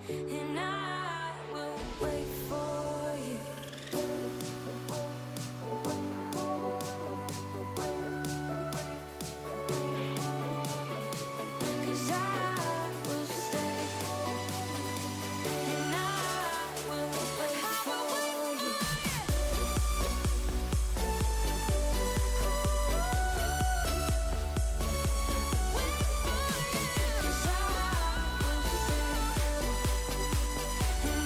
and I will wait for you. 'Cause I will stay, and I will wait for you. 'Cause I will stay, and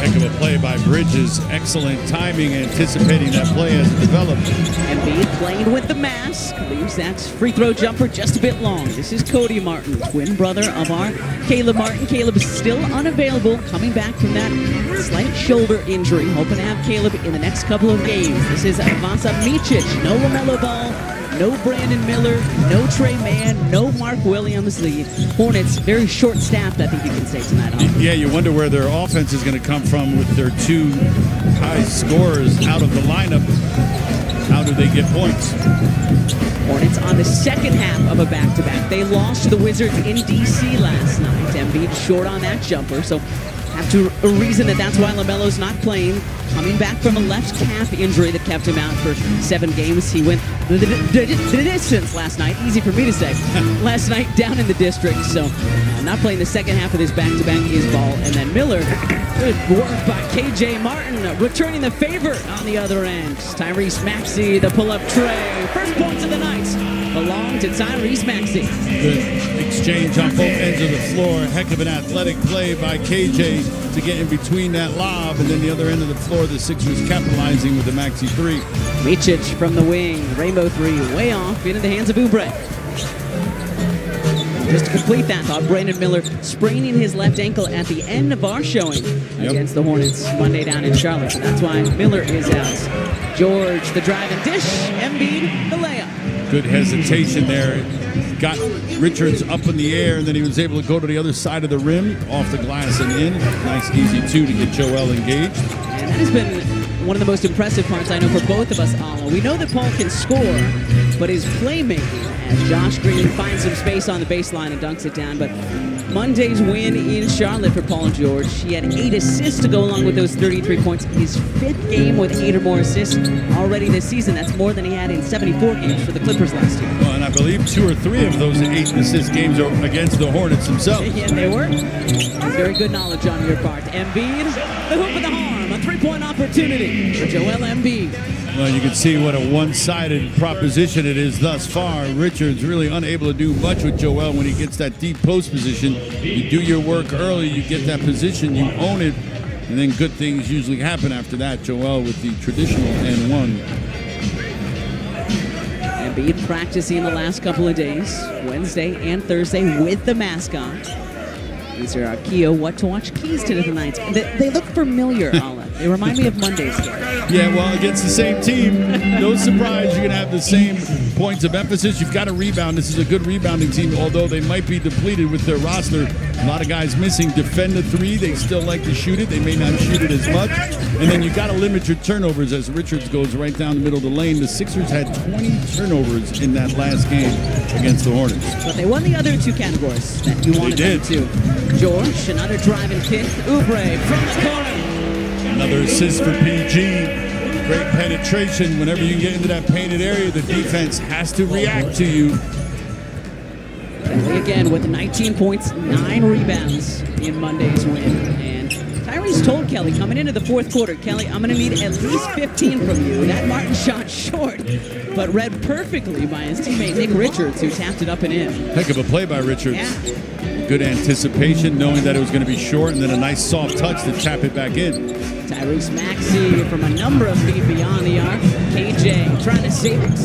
Heck of a play by Bridges. Excellent timing, anticipating that play as it developed. Embiid playing with the mask. Leaves that free throw jumper just a bit long. This is Cody Martin, twin brother of our Caleb Martin. Caleb is still unavailable, coming back from that slight shoulder injury. Hoping to have Caleb in the next couple of games. This is Vasa Micic. No LaMelo Ball. No Brandon Miller, no Trey Mann, no Mark Williams. The Hornets, very short-staffed, I think you can say tonight. Yeah, you wonder where their offense is going to come from with their two high scorers out of the lineup. How do they get points? Hornets on the second half of a back-to-back. They lost to the Wizards in D.C. last night. Embiid short on that jumper, so have to reason that's why LaMelo's not playing. Coming back from a left calf injury that kept him out for 7 games. He went the distance last night. Easy for me to say. Last night down in the district. So not playing the second half of this back-to-back is Ball. And then Miller, good work by KJ Martin, returning the favor on the other end. Tyrese Maxey, the pull-up tray. First points of the night belong to Tyrese Maxey. Good exchange on both ends of the floor. Heck of an athletic play by KJ to get in between that lob, and then the other end of the floor, the Sixers capitalizing with the Maxey 3. Micic from the wing, rainbow 3, way off, into the hands of Oubre. Just to complete that thought, Brandon Miller spraining his left ankle at the end of our showing against the Hornets Monday down in Charlotte. So that's why Miller is out. George, the drive and dish. Embiid, the layup. Good hesitation there. Got Richards up in the air, and then he was able to go to the other side of the rim, off the glass and in. Nice, easy 2 to get Joel engaged. And that has been one of the most impressive parts, I know, for both of us, Ala. We know that Paul can score, but his playmaking, as Josh Green finds some space on the baseline and dunks it down. But Monday's win in Charlotte for Paul George. He had 8 assists to go along with those 33 points. His 5th game with 8 or more assists already this season. That's more than he had in 74 games for the Clippers last year. Well, and I believe 2 or 3 of those 8 assist games are against the Hornets themselves. Yeah, they were. Very good knowledge on your part. Embiid, the hoop of the harm, a 3-point opportunity for Joel Embiid. Well, you can see what a one-sided proposition it is thus far. Richards really unable to do much with Joel when he gets that deep post position. You do your work early, you get that position, you own it, and then good things usually happen after that. Joel with the traditional N1. Embiid practicing the last couple of days, Wednesday and Thursday, with the mask on. These are our Keo What to Watch keys to tonight. They look familiar, Ala. They remind me of Monday's game. Yeah, well, against the same team, no surprise you're going to have the same points of emphasis. You've got to rebound. This is a good rebounding team, although they might be depleted with their roster. A lot of guys missing. Defend the 3. They still like to shoot it. They may not shoot it as much. And then you got to limit your turnovers as Richards goes right down the middle of the lane. The Sixers had 20 turnovers in that last game against the Hornets. But they won the other 2 categories that you wanted them to. George, another drive and kick. Oubre from the corner. Another assist for PG. Great penetration. Whenever you get into that painted area, the defense has to react to you. Kelly again with 19 points, 9 rebounds in Monday's win. And Tyrese told Kelly coming into the 4th quarter, Kelly, I'm going to need at least 15 from you. That Martin shot short, but read perfectly by his teammate Nick Richards, who tapped it up and in. Heck of a play by Richards. Yeah. Good anticipation, knowing that it was going to be short, and then a nice soft touch to tap it back in. Tyrese Maxey from a number of feet beyond the arc. KJ trying to save it.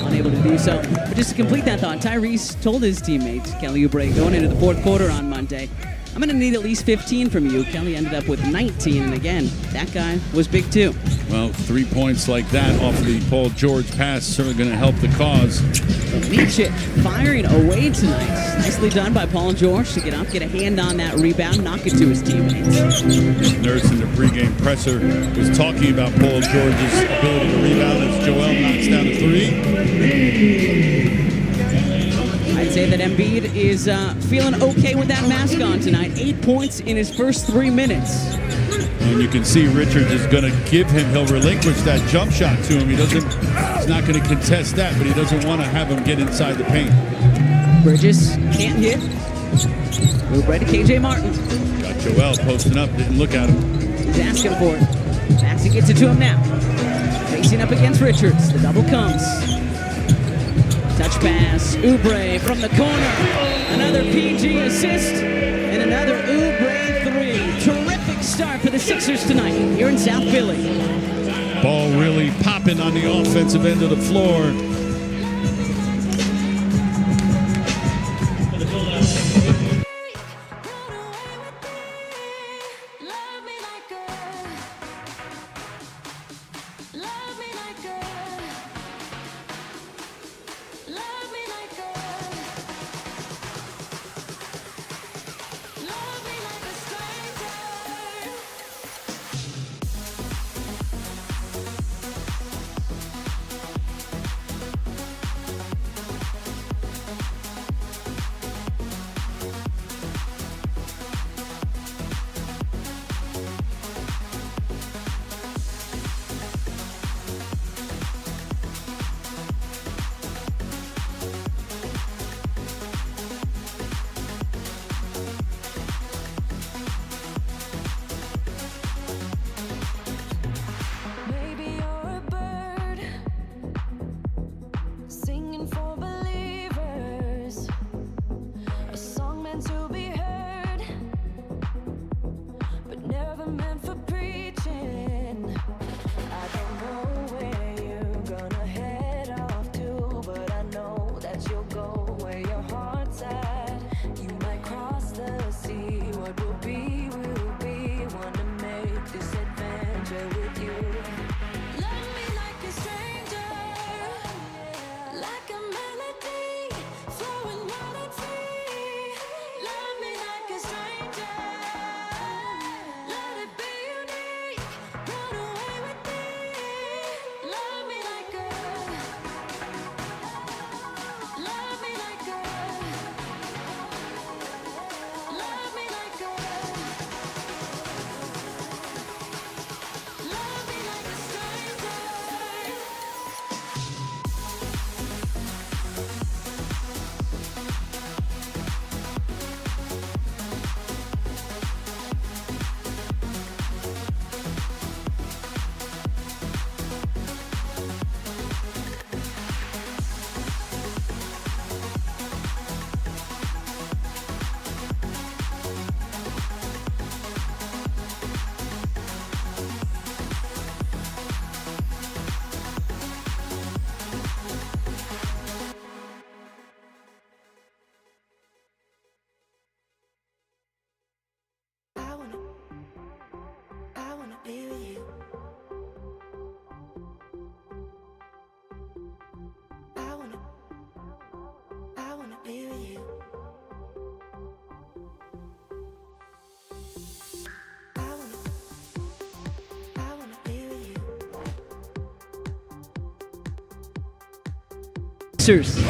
Unable to do so. But just to complete that thought, Tyrese told his teammate, Kelly Oubre, going into the 4th quarter on Monday, I'm going to need at least 15 from you. Kelly ended up with 19, and again, that guy was big too. Well, 3 points like that off of the Paul George pass certainly going to help the cause. Micic firing away tonight. Nicely done by Paul George to get up, get a hand on that rebound, knock it to his teammates. Nurse in the pregame presser was talking about Paul George's ability to rebound as Joel knocks down a 3. I'd say that Embiid is feeling okay with that mask on tonight. 8 points in his first 3 minutes. And you can see Richards is going to give him, he'll relinquish that jump shot to him. He's not going to contest that, but he doesn't want to have him get inside the paint. Bridges can't hit. Move right to KJ Martin. Got Joel posting up, didn't look at him. He's asking for it. Maxey gets it to him now. Facing up against Richards. The double comes. Touch pass. Oubre from the corner. Another PG assist. And another Oubre 3. Terrific start for the Sixers tonight here in South Philly. Ball really popping on the offensive end of the floor.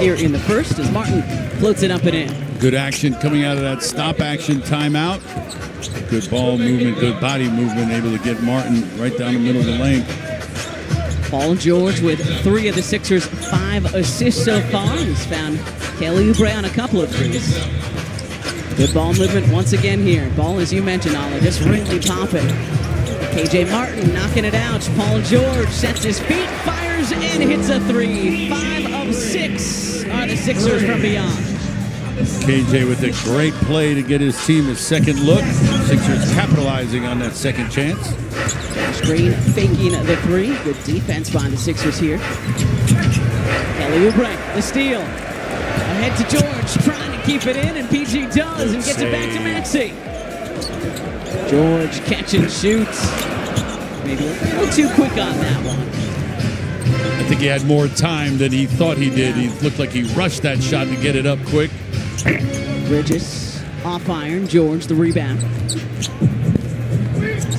Here in the first as Martin floats it up and in. Good action coming out of that stop action timeout. Good ball movement, good body movement, able to get Martin right down the middle of the lane. Paul George with 3 of the Sixers' 5 assists so far. He's found Kelly Oubre on a couple of threes. Good ball movement once again here. Ball, as you mentioned, Ollie, just really popping. KJ Martin knocking it out. Paul George sets his feet, fires, and hits a 3. 5 of 6 are the Sixers from beyond. KJ with a great play to get his team a second look. Sixers capitalizing on that second chance. Screen faking the 3. Good defense by the Sixers here. Kelly Oubre, the steal. Ahead to George, trying to keep it in, and PG does, and gets it back to Maxey. George catch and shoots. Maybe a little too quick on that one. I think he had more time than he thought he did. He looked like he rushed that shot to get it up quick. Bridges off iron. George the rebound.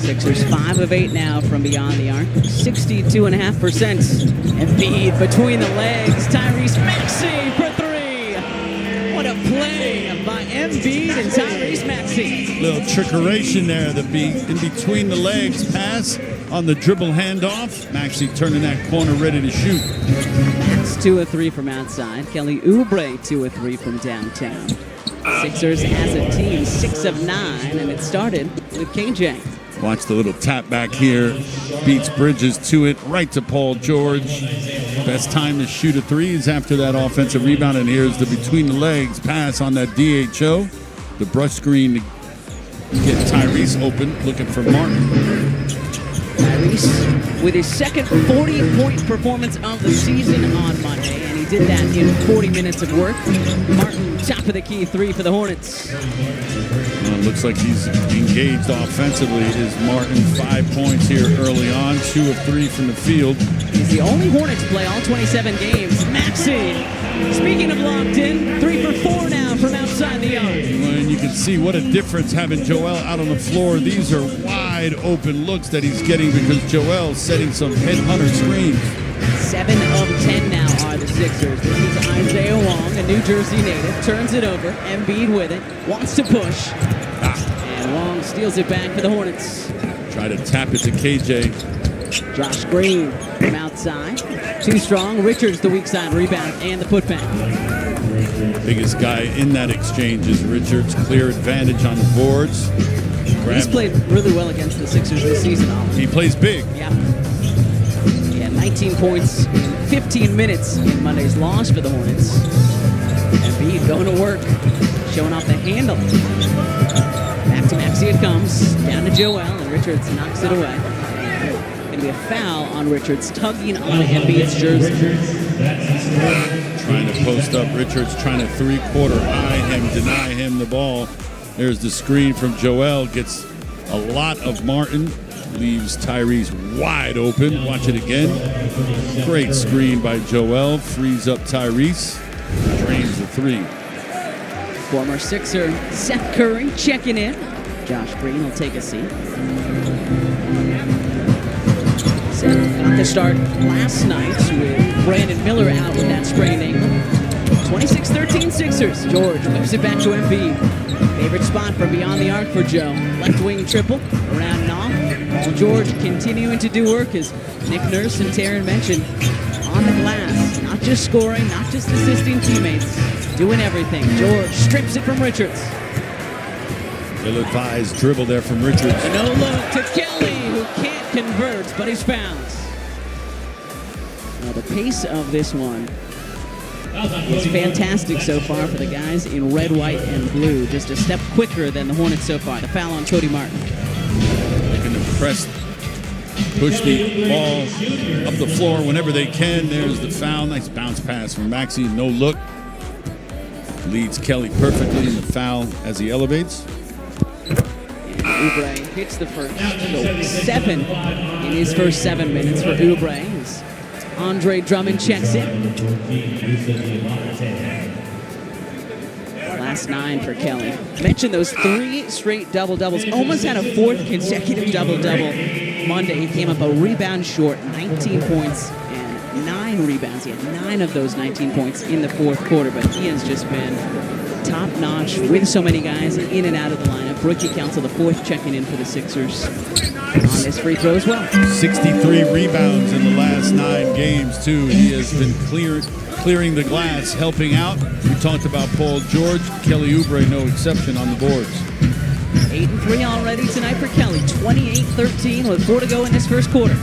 Sixers 5 of 8 now from beyond the arc. 62.5%. Embiid between the legs. Tyrese Maxey for 3. What a play by Embiid and Tyrese Maxey. Little trickeration there. The in between the legs pass on the dribble handoff. Maxey turning that corner ready to shoot. Max 2 of 3 from outside. Kelly Oubre 2 of 3 from downtown. Sixers as a team 6 of 9, and it started with KJ. Watch the little tap back here. Beats Bridges to it, right to Paul George. Best time to shoot a 3 is after that offensive rebound, and here's the between the legs pass on that DHO. The brush screen Get Tyrese open, looking for Martin. Tyrese with his second 40-point performance of the season on Monday, and he did that in 40 minutes of work. Martin, top of the key three for the Hornets. Looks like he's engaged offensively. Is Martin 5 points here early on, 2 of 3 from the field. He's the only Hornets play all 27 games. Maxey, speaking of locked in, 3 for 4 now from outside the arc. And you can see what a difference having Joel out on the floor. These are wide open looks that he's getting because Joel's setting some headhunter screens. 7 of 10 now are the Sixers. This is Isaiah Wong, a New Jersey native. Turns it over. Embiid with it. Wants to push. And Wong steals it back for the Hornets. Try to tap it to KJ. Josh Green from outside. Too strong. Richards the weak side rebound and the putback. Biggest guy in that exchange is Richards. Clear advantage on the boards. He's played really well against the Sixers this season. He plays big. Yeah. He had 19 points in 15 minutes in Monday's loss for the Hornets. Embiid going to work, showing off the handle. Back to Maxey it comes. Down to Joel, and Richards knocks it away. Going to be a foul on Richards, tugging on Embiid's jersey. Trying to post up Richards, trying to three-quarter eye him, deny him the ball. There's the screen from Joel, gets a lot of Martin, leaves Tyrese wide open. Watch it again. Great screen by Joel, frees up Tyrese, drains the three. Former Sixer Seth Curry checking in. Josh Green will take a seat. Seth got the start last night with Brandon Miller out with that sprained ankle. 26-13 Sixers. George whips it back to Embiid. Favorite spot from beyond the arc for Joe. Left wing triple, around and off. Paul George continuing to do work, as Nick Nurse and Taryn mentioned, on the glass. Not just scoring, not just assisting teammates, doing everything. George strips it from Richards. Ill-advised dribble there from Richards. A no look to Kelly, who can't convert, but he's fouled. Now the pace of this one is fantastic so far for the guys in red, white, and blue. Just a step quicker than the Hornets so far. The foul on Cody Martin. Looking to press, push the ball up the floor whenever they can. There's the foul. Nice bounce pass from Maxey. No look. Leads Kelly perfectly in the foul as he elevates. And Oubre hits the first. So 7 in his first 7 minutes for Oubre. Andre Drummond checks in. Last 9 for Kelly. Mentioned those 3 straight double-doubles. Almost had a 4th consecutive double-double Monday. He came up a rebound short, 19 points and 9 rebounds. He had 9 of those 19 points in the 4th quarter, but he has just been top-notch with so many guys in and out of the lineup. Rookie Council, the 4th checking in for the Sixers on this free throw as well. 63 rebounds in the last 9 games, too. He has been clearing the glass, helping out. We talked about Paul George. Kelly Oubre, no exception on the boards. 8 and 3 already tonight for Kelly. 28-13 with 4 to go in this first quarter.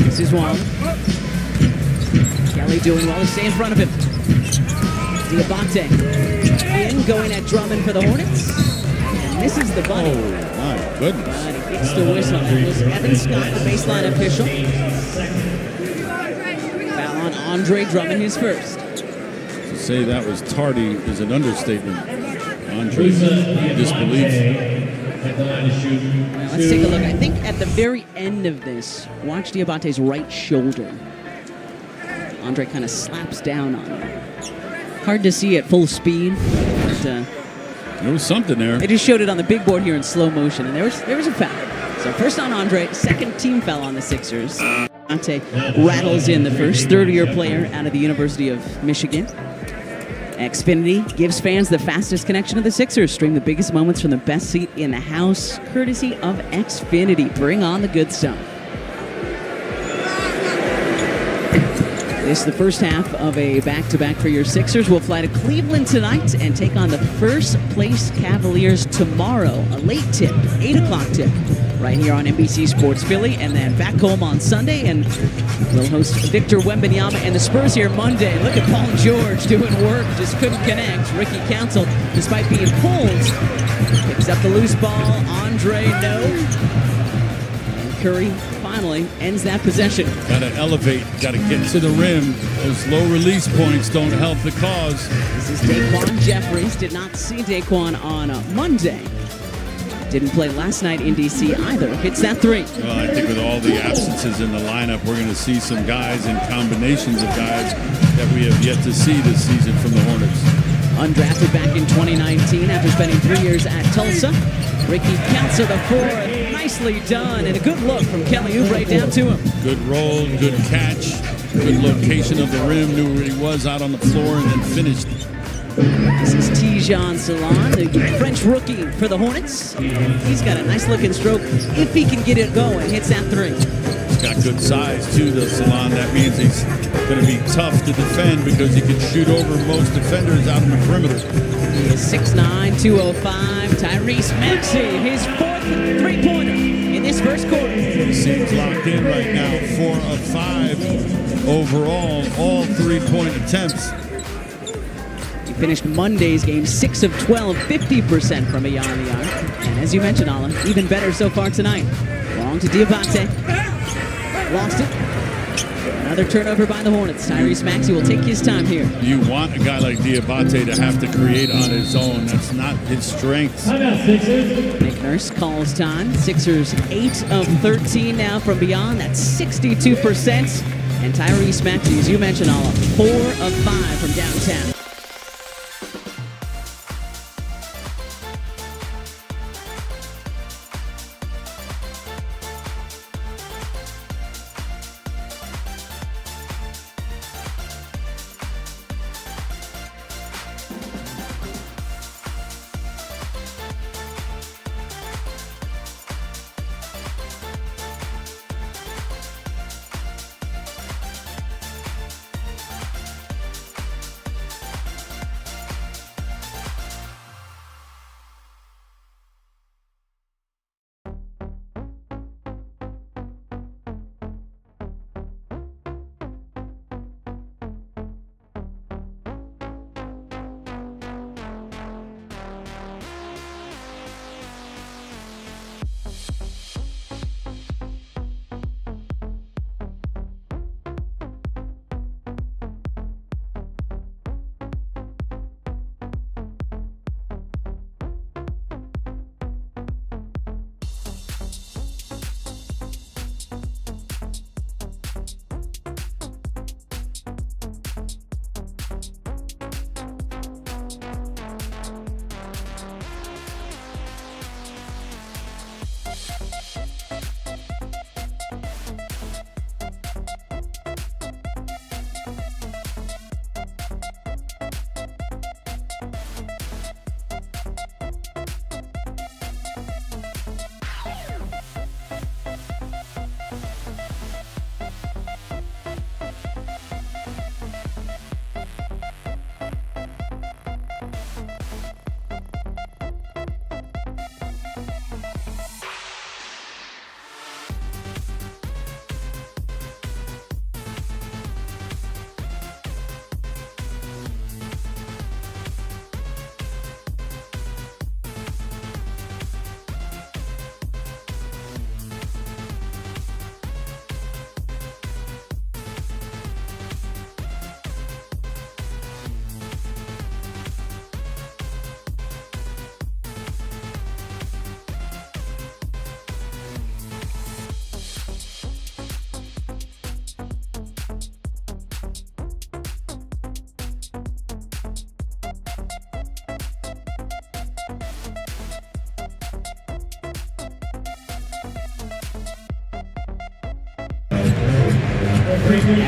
This is Wong. Kelly doing well to stay in front of him. Diabate in, going at Drummond for the Hornets. And misses the bunny. Oh, my goodness. But he gets the whistle. That was Evan Scott, the baseline official. Foul on Andre Drummond, his first. To say that was tardy is an understatement. Andre's disbelief. Well, let's take a look. I think at the very end of this, watch Diabate's right shoulder. Andre kind of slaps down on him. Hard to see at full speed, but There was something there. they just showed it on the big board here in slow motion, and there was a foul. So first on Andre, second team foul on the Sixers. Ante rattles in the first, third-year player out of the University of Michigan. Xfinity gives fans the fastest connection to the Sixers. Stream the biggest moments from the best seat in the house, courtesy of Xfinity. Bring on the good stuff. This is the first half of a back-to-back for your Sixers. We'll fly to Cleveland tonight and take on the first-place Cavaliers tomorrow. A late tip, 8 o'clock tip, right here on NBC Sports Philly. And then back home on Sunday, and we'll host Victor Wembanyama and the Spurs here Monday. Look at Paul George doing work, just couldn't connect. Ricky Council, despite being pulled, picks up the loose ball. Andre, no. And Curry finally ends that possession. Got to elevate, got to get to the rim. Those low release points don't help the cause. This is Daquan Jeffries. Did not see Daquan on Monday. Didn't play last night in D.C. either. Hits that three. Well, I think with all the absences in the lineup, we're going to see some guys and combinations of guys that we have yet to see this season from the Hornets. Undrafted back in 2019 after spending 3 years at Tulsa. Ricky Council the fourth. Nicely done, and a good look from Kelly Oubre down to him. Good roll, good catch, good location of the rim, knew where he was out on the floor, and then finished. This is Tijan Salon, the French rookie for the Hornets. He's got a nice looking stroke if he can get it going. Hits that three. He's got good size too, the Salon. That means he's going to be tough to defend because he can shoot over most defenders out on the perimeter. He is 6'9", 205. Tyrese Maxey, his fourth three-pointer in this first quarter. He seems locked in right now. 4 of 5 overall, all three-point attempts. He finished Monday's game 6 of 12, 50% from beyond the arc. And as you mentioned, Alan, even better so far tonight. Long to Diabate. Lost it. Another turnover by the Hornets. Tyrese Maxey will take his time here. You want a guy like Diabate to have to create on his own. That's not his strength. Nick Nurse calls time. Sixers 8 of 13 now from beyond. That's 62%. And Tyrese Maxey, as you mentioned, all 4 of 5 from downtown.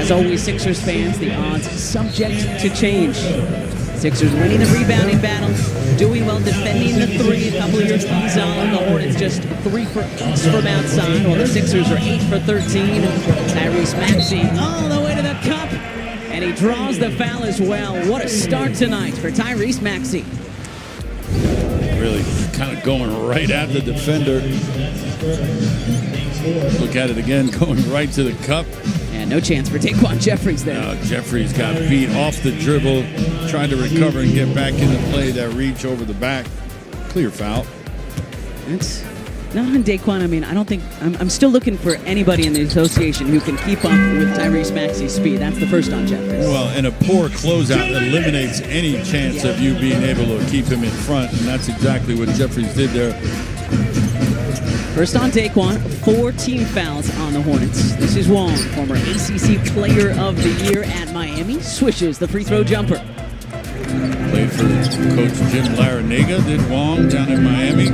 As always, Sixers fans, the odds subject to change. Sixers winning the rebounding battle, doing well defending the three. A couple of years these on. The Hornets just 3 for 8 from outside, while the Sixers are 8 for 13. Tyrese Maxey all the way to the cup. And he draws the foul as well. What a start tonight for Tyrese Maxey. Really kind of going right at the defender. Look at it again, going right to the cup. And no chance for Daquan Jeffries there. Jeffries got beat off the dribble, trying to recover and get back into play. That reach over the back. Clear foul. It's not on Daquan. I mean, I don't think I'm still looking for anybody in the association who can keep up with Tyrese Maxey's speed. That's the first on Jeffries. Well, and a poor closeout eliminates any chance of you being able to keep him in front, and that's exactly what Jeffries did there. First on Daquan, 4 team fouls on the Hornets. This is Wong, former ACC Player of the Year at Miami, swishes the free throw jumper. Played for Coach Jim Larinaga, did Wong down in Miami.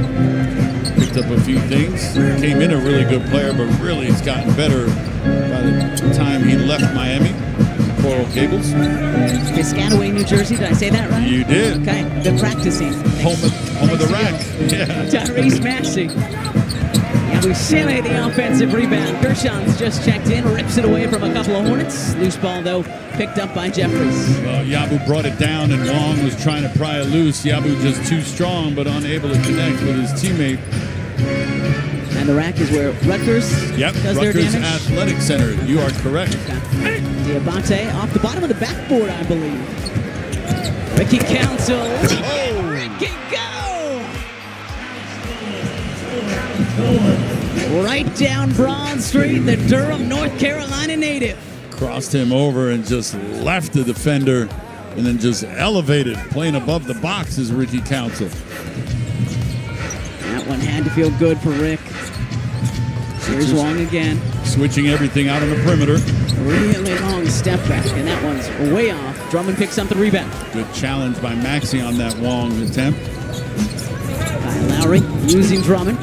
Picked up a few things. Came in a really good player, but really it's gotten better by the time he left Miami. Coral Gables. Piscataway, New Jersey. Did I say that right? You did. Okay, the practicing. Home of the rack. Yeah. Tyrese Maxey. And we simulate the offensive rebound. Gershon's just checked in, rips it away from a couple of Hornets. Loose ball, though, picked up by Jeffries. Well, Yabu brought it down, and Wong was trying to pry it loose. Yabu just too strong, but unable to connect with his teammate. And the rack is where Rutgers does their Rutgers damage. Athletic Center. You are correct. Okay. Diabate off the bottom of the backboard, I believe. Ricky Council. Oh. Ricky, go! Right down Broad Street, the Durham, North Carolina native. Crossed him over and just left the defender and then just elevated, playing above the box is Ricky Council. That one had to feel good for Rick. Here's Wong again. Switching everything out on the perimeter. Really long step back, and that one's way off. Drummond picks up the rebound. Good challenge by Maxey on that Wong attempt. Kyle Lowry using Drummond.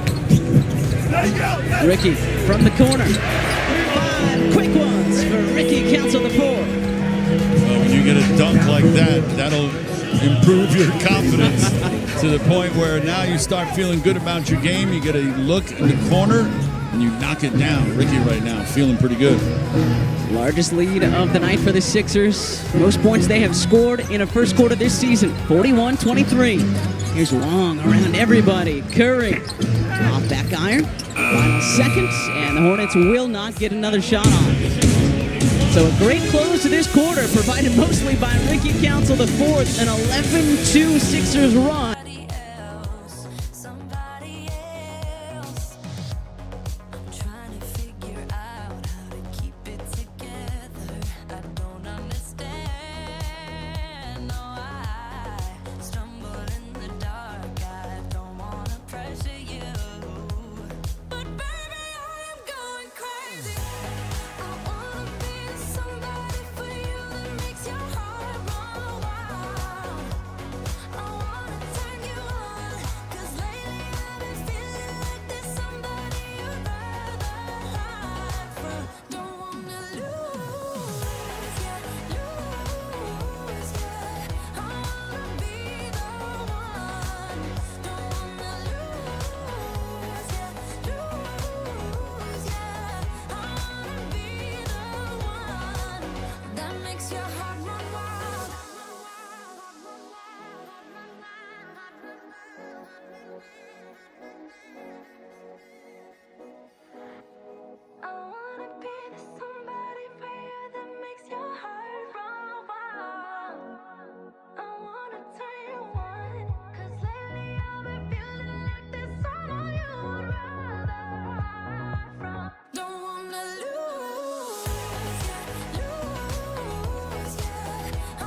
Ricky from the corner. 5 quick ones for Ricky Council, the 4. Well, when you get a dunk like that, that'll improve your confidence to the point where now you start feeling good about your game. You get a look in the corner and you knock it down. Ricky right now feeling pretty good. Largest lead of the night for the Sixers. Most points they have scored in a first quarter this season, 41-23. Here's Wong around everybody. Curry off back iron. Final seconds, and the Hornets will not get another shot on. So a great close to this quarter, provided mostly by Ricky Council, the 4th, an 11-2 Sixers run. Somebody else. I'm trying to figure out how to keep it together. I don't understand. No, I stumble in the dark. I don't wanna pressure you. But baby, I am going crazy. I wanna be somebody for you that makes your heart run wild. I wanna turn you on, 'cause lately I've been feeling like there's somebody you'd rather hide from. Don't wanna lose, yeah, lose, yeah. I wanna be the one. Don't wanna lose, yeah, lose, yeah. I wanna be the one that makes your heart run wild. I wanna be the somebody for you that makes your heart run wild. I wanna turn you on, 'cause lately I've been feeling like there's someone you'd rather hide from. Don't wanna lose, yeah, lose, yeah. I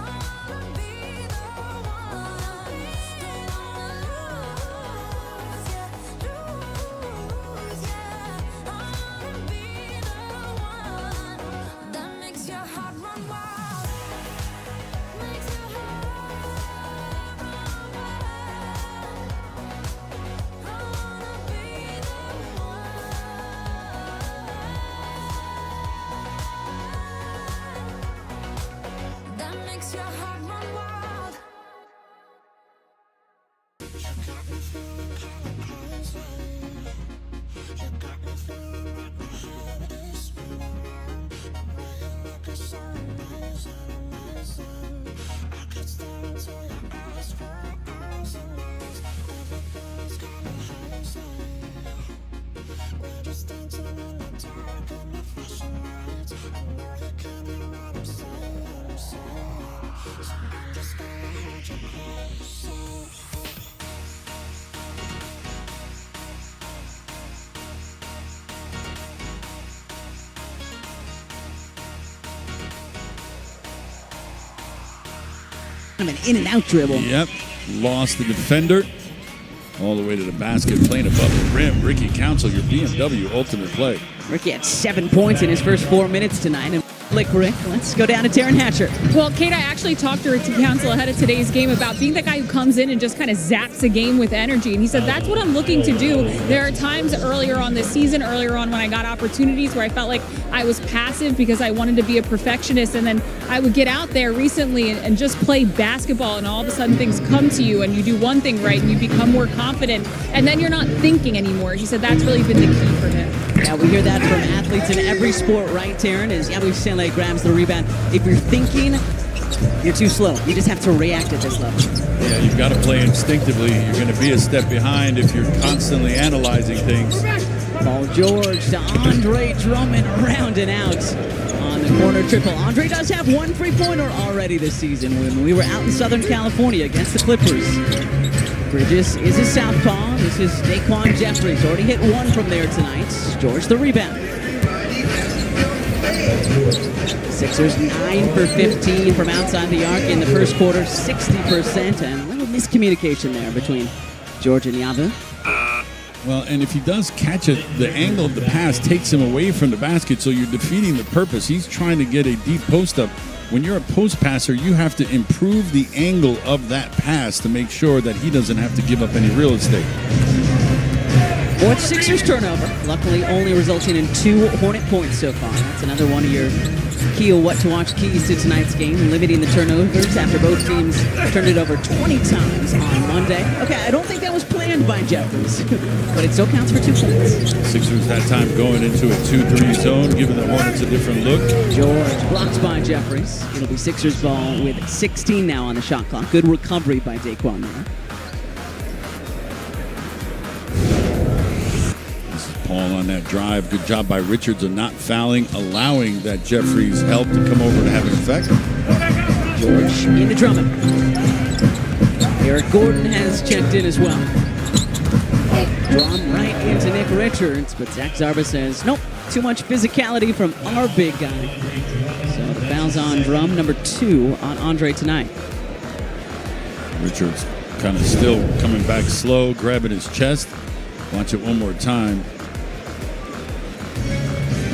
wanna be the one. Don't wanna lose, yeah, lose, yeah. I wanna be the one that makes your heart run wild. Makes your heart run wild. I wanna be the one that makes your heart run wild. kind of an in-and-out dribble. Yep. Lost the defender. All the way to the basket, playing above the rim. Ricky Council, your BMW ultimate play. Ricky had 7 points in his first 4 minutes tonight. And Rick, let's go down to Taryn Hatcher. Well, Kate, I actually talked to Ricky Council ahead of today's game about being that guy who comes in and just kind of zaps a game with energy. And he said, that's what I'm looking to do. There are times earlier on this season, earlier on when I got opportunities where I felt like I was passive because I wanted to be a perfectionist. And then I would get out there recently and just play basketball, and all of a sudden things come to you and you do one thing right and you become more confident. And then you're not thinking anymore. He said that's really been the key for him. Yeah, we hear that from athletes in every sport, right, Taryn? As Yabu Sele grabs the rebound. If you're thinking, you're too slow. You just have to react at this level. Yeah, you've got to play instinctively. You're going to be a step behind if you're constantly analyzing things. Paul George to Andre Drummond, rounding out on the corner triple. Andre does have 1 3-pointer already this season when we were out in Southern California against the Clippers. Bridges is a southpaw. This is Daquan Jeffries. Already hit 1 from there tonight. George the rebound. Sixers 9 for 15 from outside the arc in the first quarter, 60%. And a little miscommunication there between George and Yavu. Well, and if he does catch it, the angle of the pass takes him away from the basket, so you're defeating the purpose. He's trying to get a deep post up. When you're a post passer, you have to improve the angle of that pass to make sure that he doesn't have to give up any real estate. Fourth Sixers turnover, luckily only resulting in 2 Hornet points so far. That's another one of your key what-to-watch keys to tonight's game, limiting the turnovers after both teams turned it over 20 times on Monday. Okay, I don't think that was planned by Jeffries, but it still counts for 2 points. Sixers that time going into a 2-3 zone, giving the Hornets a different look. George blocked by Jeffries. It'll be Sixers ball with 16 now on the shot clock. Good recovery by Daquan there. Paul on that drive. Good job by Richards of not fouling, allowing that Jeffries' help to come over to have an effect. George into Drummond. Eric Gordon has checked in as well. Drawn right into Nick Richards, but Zach Zarba says, nope, too much physicality from our big guy. So the foul's on Drum, number 2 on Andre tonight. Richards kind of still coming back slow, grabbing his chest. Watch it one more time.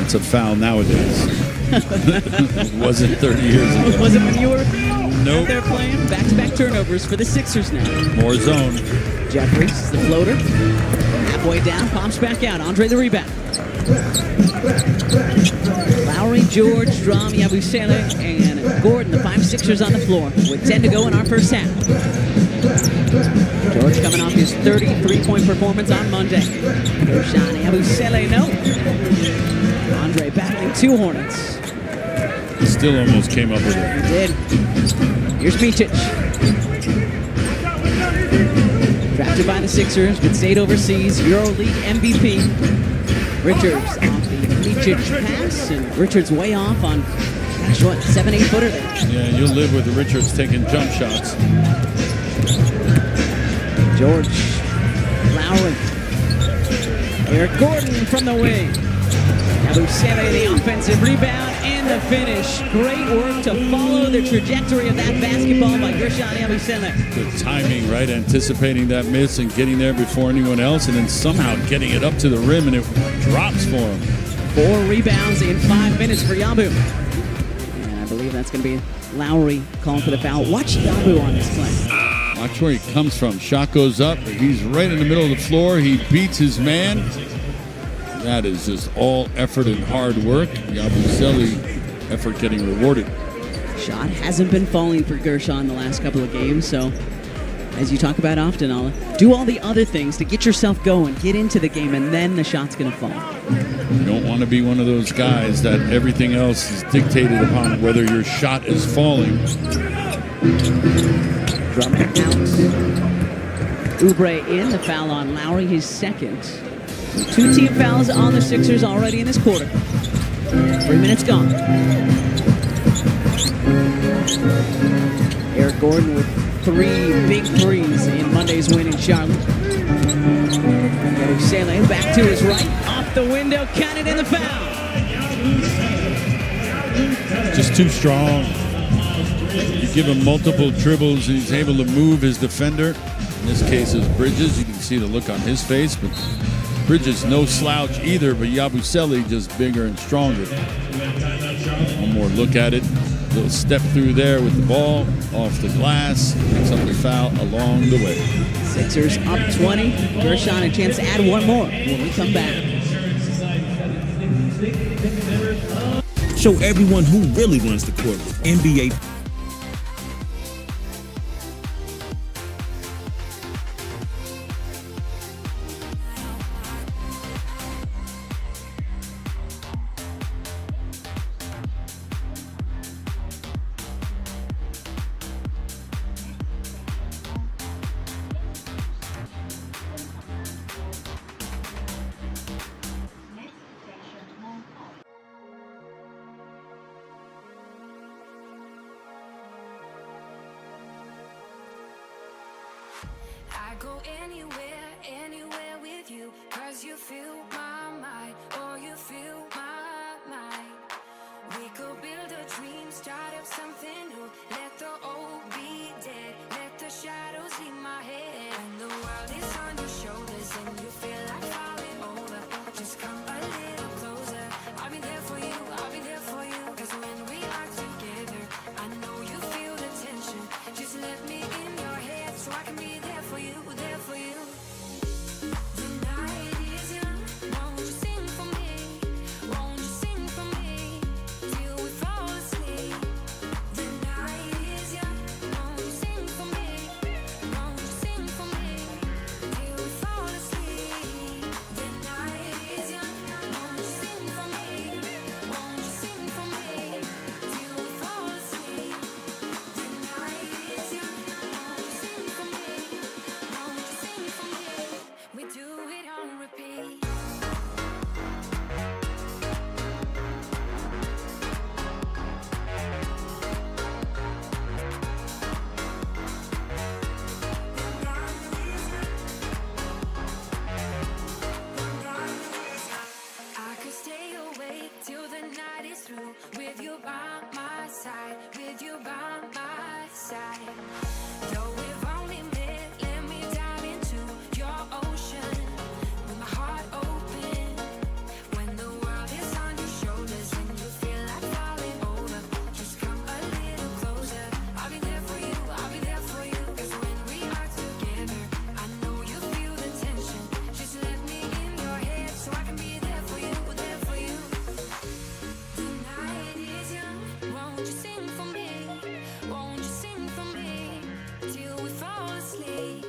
It's a foul nowadays. It wasn't 30 years ago. Was it when you were Nope. out there playing? Back-to-back turnovers for the Sixers now. More zone. Jeffries, the floater. Halfway down, pops back out. Andre the rebound. Lowry, George, Drum, Yabusele, and Gordon, the 5 Sixers on the floor with 10 to go in our first half. George coming off his 33-point performance on Monday. Roshan Yabusele, no. Andre battling 2 Hornets. He still almost came up with it. He did. Here's Micic. Drafted by the Sixers, but stayed overseas. EuroLeague MVP. Richards off the Micic pass, and Richards way off on, gosh, what, 7-8-footer there. Yeah, you'll live with the Richards taking jump shots. George, Lowry. Eric Gordon from the wing. Yabusele, the offensive rebound and the finish. Great work to follow the trajectory of that basketball by Gershon Yabusele. Good timing, right? Anticipating that miss and getting there before anyone else, and then somehow getting it up to the rim, and it drops for him. 4 rebounds in 5 minutes for Yabu. And I believe that's going to be Lowry calling for the foul. Watch Yabu on this play. Watch where he comes from. Shot goes up. He's right in the middle of the floor. He beats his man. That is just all effort and hard work. Yabusele, effort getting rewarded. Shot hasn't been falling for Gershon the last couple of games, so as you talk about often, I'll do all the other things to get yourself going, get into the game, and then the shot's going to fall. You don't want to be one of those guys that everything else is dictated upon whether your shot is falling. Drummond out. Oubre in, the foul on Lowry, his second. 2 team fouls on the Sixers already in this quarter. 3 minutes gone. Eric Gordon with 3 big threes in Monday's win in Charlotte. Yabusele back to his right, off the window, counted in the foul. Just too strong. You give him multiple dribbles, and he's able to move his defender. In this case, is Bridges. You can see the look on his face, but Bridges no slouch either, but Yabusele just bigger and stronger. One more look at it. Little step through there with the ball off the glass. Picks up the foul along the way. Sixers up 20. Gershon a chance to add one more when we come back. Show everyone who really runs the court with NBA. I go anywhere with you, 'cause you fill my mind, or you fill my mind. We could build a dream, start up something new, let the old be dead, let the shadows leave my head. And the world is on your shoulders and you feel like falling over, just come a little closer. I'll be there for you, I'll be there for you, 'cause when we are together, I know you feel the tension. Just let me in your head so I can be there for you, there for you. The night is young, won't you sing for me? Won't you sing for me till we fall asleep? The night is young, won't you sing for me? Won't you sing for me till we fall asleep? The night is young, won't you sing for me? Won't you sing for me till we fall asleep? The night is young, won't you sing for me? Won't you sing for me? We do it on repeat. I could stay awake till the night is through, with you by my side, with you by my side. Though we've only met, let me dive into your ocean with my heart open. When the world is on your shoulders and you feel like falling over, just come a little closer. I'll be there for you, I'll be there for you, 'cause when we are together, I know you feel the tension. Just let me in your head so I can be there for you, there for you. The night is young, won't you sing for me? Won't you sing for me till we fall asleep?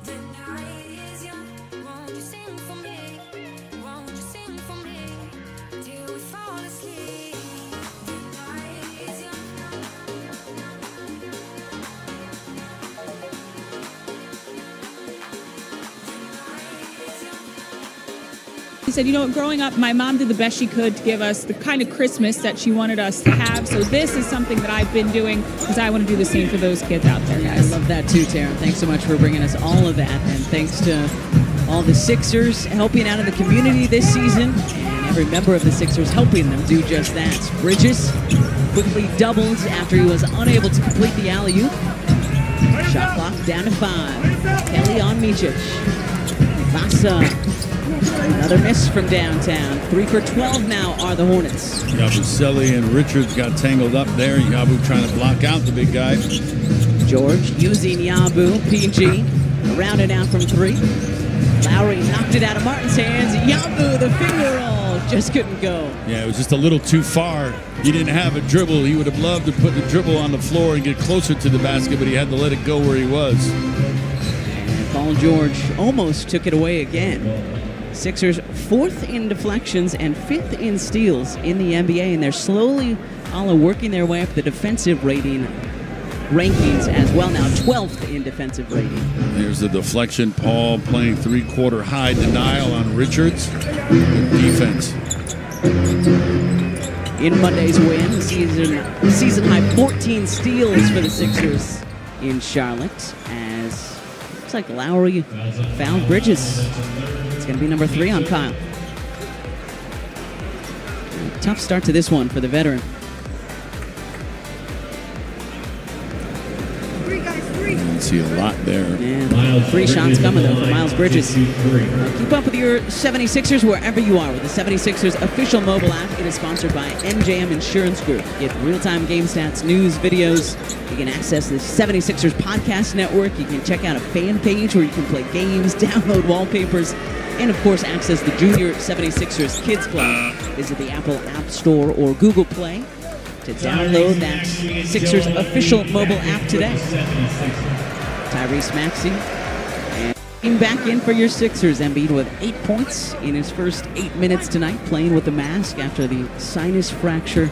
The night is young, won't you sing for me? Won't you sing for me till we fall asleep? The night is young. He said, growing up, my mom did the best she could to give us the kind of Christmas that she wanted us to have. So this is something that I've been doing because I want to do the same for those kids out there, I guys. love that too, Tara. Thanks so much for bringing us all of that. And thanks to all the Sixers helping out in the community this season, and every member of the Sixers helping them do just that. Bridges quickly doubled after he was unable to complete the alley-oop. Shot clock down to 5. Kelly on Micic. Vasa. Another miss from downtown. 3 for 12 now are the Hornets. Yabusele and Richards got tangled up there. Yabu trying to block out the big guy. George using Yabu. PG around and out from 3. Lowry knocked it out of Martin's hands. Yabu, the finger roll, just couldn't go. Yeah, it was just a little too far. He didn't have a dribble. He would have loved to put the dribble on the floor and get closer to the basket, but he had to let it go where he was. And Paul George almost took it away again. Sixers 4th in deflections and 5th in steals in the NBA, and they're slowly all working their way up the defensive rankings as well now. 12th in defensive rating. Here's the deflection. Paul playing 3/4 high denial on Richards. Good defense. In Monday's win, season high 14 steals for the Sixers in Charlotte, as looks like Lowry found Bridges. It's going to be number 3 on Kyle. Tough start to this one for the veteran. didn't see a lot there. Yeah. 3 shots coming, though, for Miles Bridges. Keep up with your 76ers wherever you are with the 76ers official mobile app. It is sponsored by MJM Insurance Group. Get real-time game stats, news, videos. You can access the 76ers podcast network. You can check out a fan page where you can play games, download wallpapers, and, of course, access the Junior 76ers Kids Club. Visit the Apple App Store or Google Play to download that Sixers official mobile app today. Tyrese Maxey came back in for your Sixers. Embiid with 8 points in his first 8 minutes tonight, playing with the mask after the sinus fracture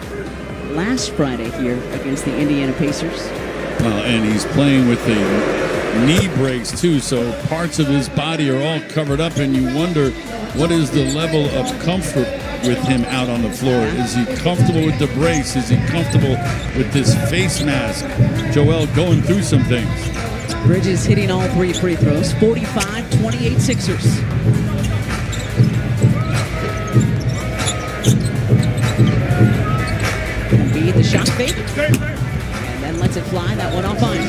last Friday here against the Indiana Pacers. Well, and he's playing with the knee brace too, so parts of his body are all covered up, and you wonder what is the level of comfort with him out on the floor. Is he comfortable with the brace? Is he comfortable with this face mask? Joel going through some things. Bridges hitting all 3 free throws. 45-28 Sixers. Embiid the shot fake. And then lets it fly. That one off iron.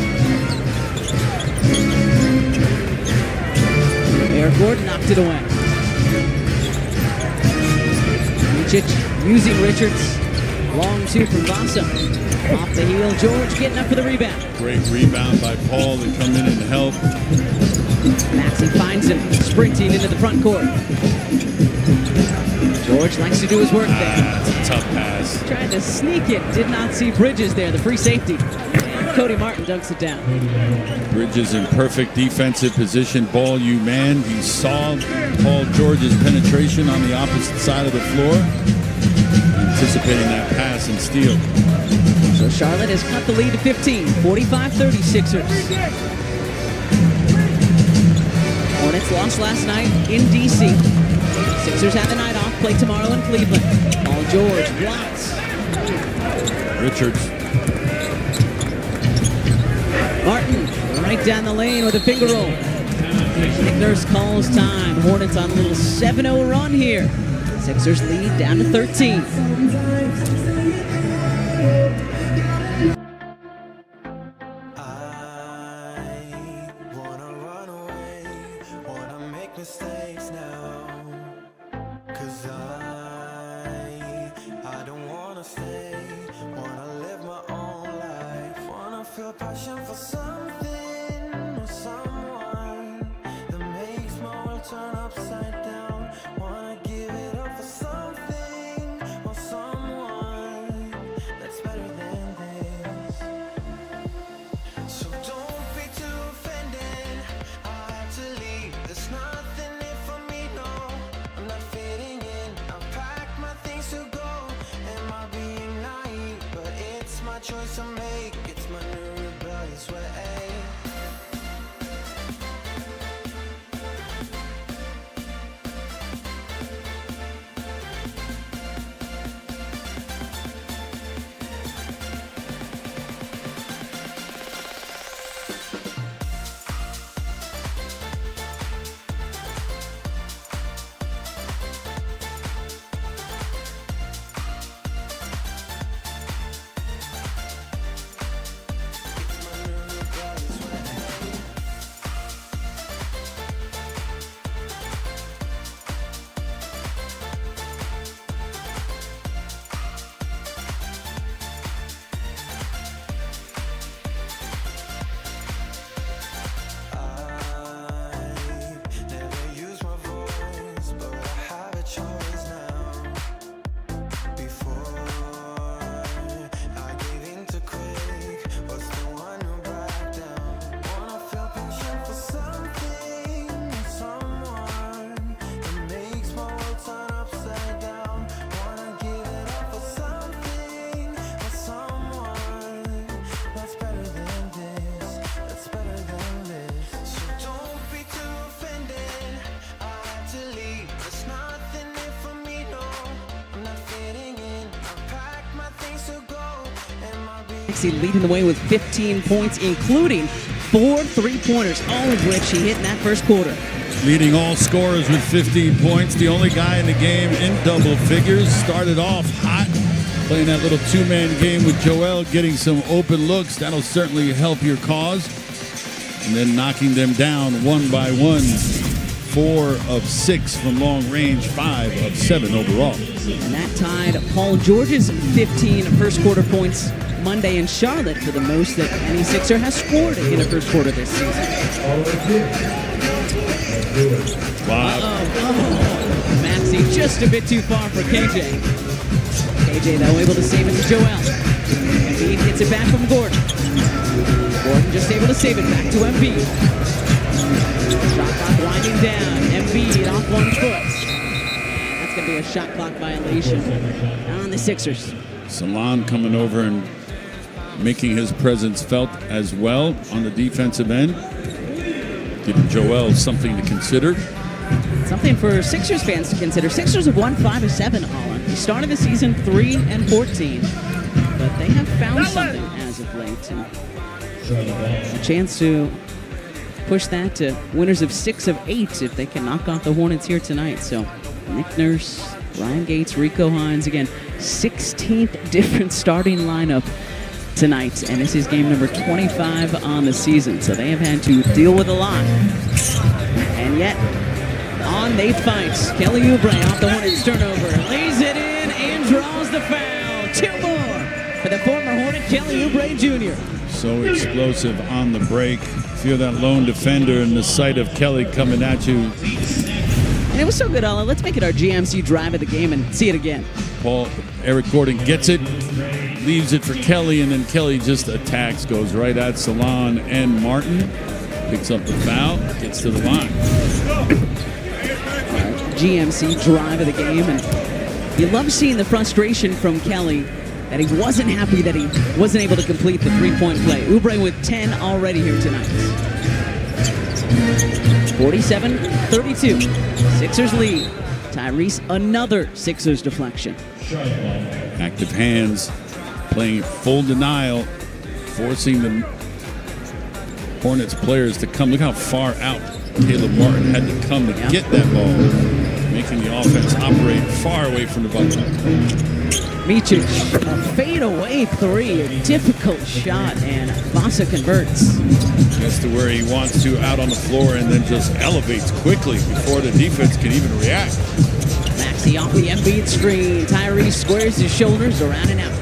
Eric Gordon knocked it away. Using Richards. Long 2 from Vasa. Off the heel. George getting up for the rebound. Great rebound by Paul to come in and help. Maxey finds him sprinting into the front court. George likes to do his work there. That's a tough pass. Tried to sneak it. Did not see Bridges there, the free safety. And Cody Martin dunks it down. Bridges in perfect defensive position. Ball you man. He saw Paul George's penetration on the opposite side of the floor, anticipating that pass and steal. So Charlotte has cut the lead to 15. 45-30 Sixers. Hornets lost last night in D.C. Sixers have the night off. Play tomorrow in Cleveland. Paul George blocks. Richards. Martin right down the lane with a finger roll. Nick Nurse calls time. Hornets on a little 7-0 run here. Sixers lead down to 13. Mistakes now, 'cause I don't wanna stay, wanna live my own life, wanna feel passion for something or someone that makes my world turn upside down, wanna give it up for something or someone that's better than this. So don't be too offended, I had to leave, there's nothing in for me, no, I'm not fitting in, I've packed my things to go, am I being naive, but it's my choice to make, it's my new rebellious way. Leading the way with 15 points, including 4 3-pointers, all of which he hit in that first quarter. Leading all scorers with 15 points. The only guy in the game in double figures. Started off hot, playing that little 2-man game with Joel, getting some open looks. That'll certainly help your cause. and then knocking them down one by one. 4 of 6 from long range, 5 of 7 overall. And that tied Paul George's 15 first quarter points Monday in Charlotte for the most that any Sixer has scored in a first quarter this season. Wow. Maxey just a bit too far for KJ. KJ, though, able to save it to Joel. Embiid gets it back from Gordon. Gordon just able to save it back to Embiid. Shot clock winding down. Embiid off 1 foot. And that's going to be a shot clock violation on the Sixers. Salon coming over and making his presence felt as well on the defensive end. Giving Joel something to consider. Something for Sixers fans to consider. Sixers have won 5 of 7 all on. They started the season 3-14, but they have found something as of late. And a chance to push that to winners of 6 of 8 if they can knock off the Hornets here tonight. So Nick Nurse, Ryan Gates, Rico Hines, again, 16th different starting lineup tonight, and this is game number 25 on the season, so they have had to deal with a lot. And yet, on they fight. Kelly Oubre off the Hornets turnover, lays it in and draws the foul. 2 more for the former Hornet, Kelly Oubre Jr. So explosive on the break. Feel that lone defender in the sight of Kelly coming at you. And it was so good, Alla. Let's make it our GMC drive of the game and see it again. Eric Gordon gets it, leaves it for Kelly, and then Kelly just attacks, goes right at Salon and Martin. Picks up the foul, gets to the line. GMC drive of the game, and you love seeing the frustration from Kelly that he wasn't happy that he wasn't able to complete the 3-point play. Oubre with 10 already here tonight. 47-32. Sixers lead. Tyrese, another Sixers deflection. Active hands, playing full denial, forcing the Hornets players to come. Look how far out Caleb Martin had to come to get that ball, making the offense operate far away from the bucket. Micic, a fadeaway 3, a difficult shot, and Vasa converts. Gets to where he wants to, out on the floor, and then just elevates quickly before the defense can even react. Maxey off the Embiid screen. Tyrese squares his shoulders around and out.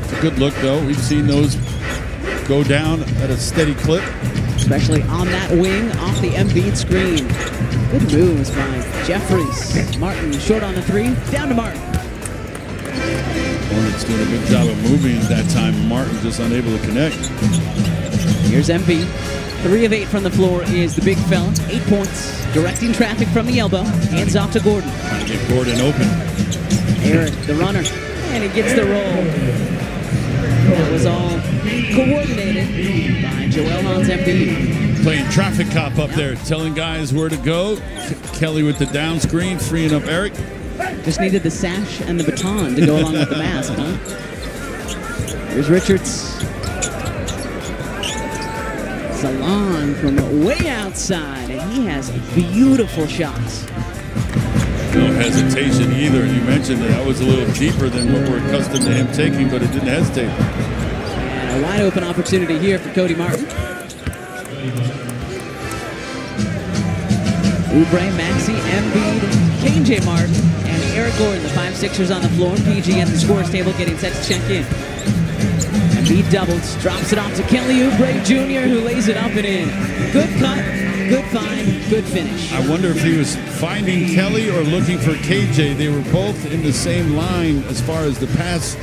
It's a good look, though. We've seen those go down at a steady clip. Especially on that wing off the Embiid screen. Good moves by Jeffries. Martin short on the 3, down to Martin. Hornets doing a good job of moving at that time. Martin just unable to connect. Here's Embiid. 3 of 8 from the floor is the big fella. 8 points. Directing traffic from the elbow. Hands off to Gordon. Trying to get Gordon open. Eric, the runner. And he gets the roll. That was all coordinated by Joel Hans Embiid. Playing traffic cop up there, telling guys where to go. Kelly with the down screen, freeing up Eric. Just needed the sash and the baton to go along with the mask, huh? Here's Richards. Salon from way outside, and he has beautiful shots. No hesitation either. You mentioned that was a little deeper than what we're accustomed to him taking, but it didn't hesitate. And a wide open opportunity here for Cody Martin. Oubre, Maxey, Embiid, KJ Martin, and Eric Gordon, the 5 Sixers on the floor. PG at the scorer's table getting set to check in. Embiid doubles, drops it off to Kelly Oubre Jr., who lays it up and in. Good cut, good find, good finish. I wonder if he was finding Kelly or looking for KJ. They were both in the same line as far as the pass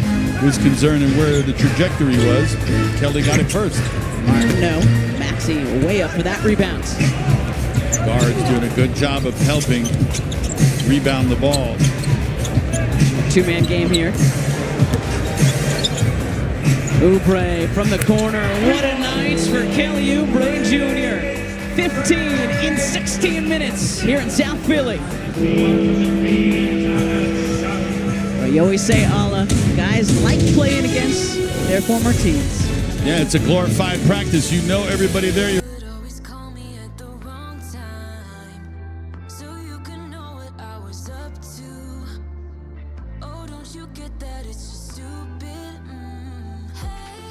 was concerned and where the trajectory was. Kelly got it first. Martin, no. Maxey way up for that rebound. Guards doing a good job of helping rebound the ball. 2-man game here. Oubre from the corner. What a night for Kelly Oubre Jr. 15 in 16 minutes here in South Philly. Well, you always say, Alla, guys like playing against their former teams. Yeah, it's a glorified practice. You know everybody there. Would always call me at the wrong time, so you can know what I was up to. Oh, don't you get that? It's just stupid. Hey,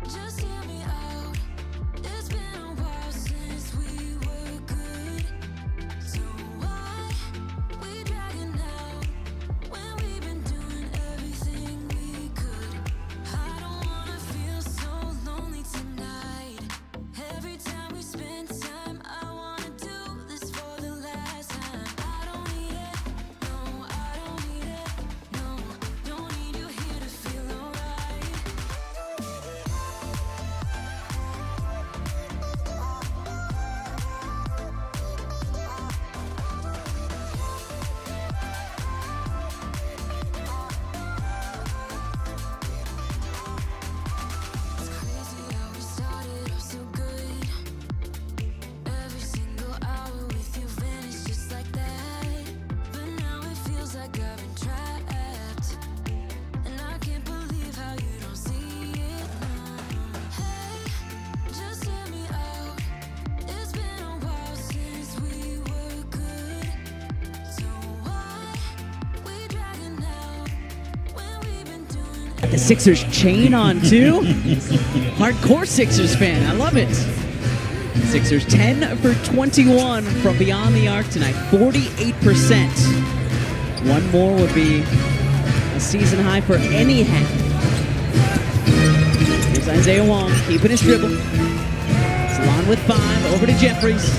just hear me out. The Sixers chain on two. Hardcore Sixers fan. I love it. Sixers 10 for 21 from beyond the arc tonight. 48%. One more would be a season high for any half. Here's Isaiah Wong keeping his dribble. Salon with 5. Over to Jeffries.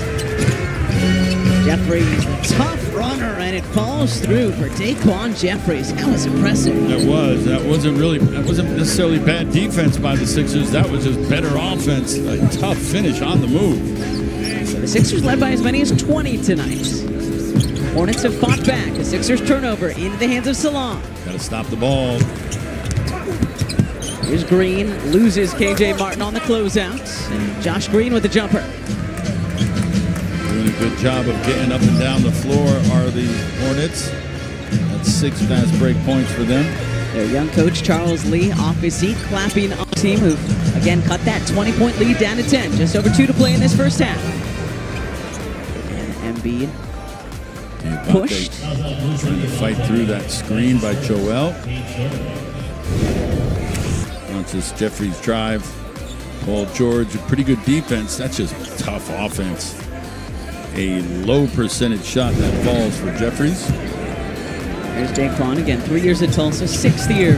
Jeffries, a tough runner, and it falls through for Daquan Jeffries. That was impressive. That wasn't necessarily bad defense by the Sixers. That was just better offense. A tough finish on the move. So the Sixers led by as many as 20 tonight. Hornets have fought back. The Sixers turnover into the hands of Salon. Got to stop the ball. Here's Green, loses KJ Martin on the closeout. And Josh Green with the jumper. Doing a good job of getting up and down the floor are the Hornets. That's 6 fast break points for them. Their young coach, Charles Lee, off his seat, clapping on the team who, again, cut that 20-point lead down to 10. Just over 2 to play in this first half. And Embiid pushed. Trying to fight through that screen by Joel. Launches Jeffries' drive. Paul George, a pretty good defense. That's just tough offense. A low percentage shot that falls for Jeffries. There's Daquan again, 3 years at Tulsa, 6th year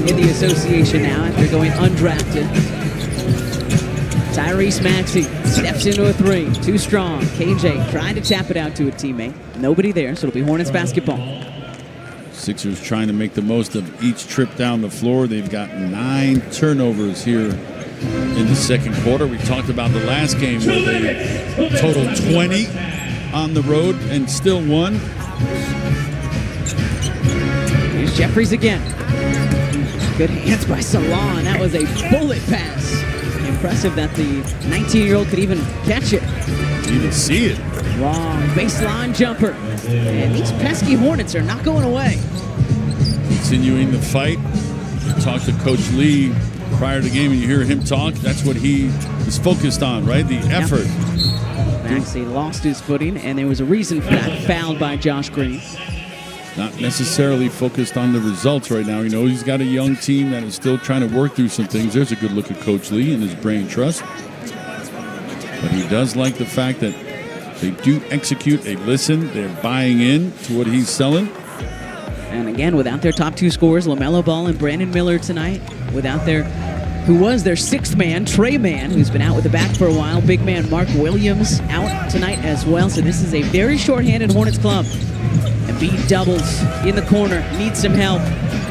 in the association now after going undrafted. Tyrese Maxey steps into a 3, too strong. KJ trying to tap it out to a teammate. Nobody there, so it'll be Hornets basketball. Sixers trying to make the most of each trip down the floor. They've got 9 turnovers here in the second quarter. We talked about the last game where they totaled 20 on the road and still won. Here's Jeffries again. Good hands by Salon. That was a bullet pass. Impressive that the 19-year-old could even catch it. Didn't even see it. Long baseline jumper. And these pesky Hornets are not going away. Continuing the fight. You talk to Coach Lee prior to the game and you hear him talk. That's what he is focused on, right? The effort. Maxey lost his footing, and there was a reason for that. Fouled by Josh Green. Not necessarily focused on the results right now. You know, he's got a young team that is still trying to work through some things. There's a good look at Coach Lee and his brain trust. But he does like the fact that they do execute, they listen, they're buying in to what he's selling. And again, without their top 2 scorers, LaMelo Ball and Brandon Miller tonight, without their, who was their 6th man, Trey Mann, who's been out with the back for a while. Big man Mark Williams out tonight as well. So this is a very short-handed Hornets club. Embiid doubles in the corner, needs some help.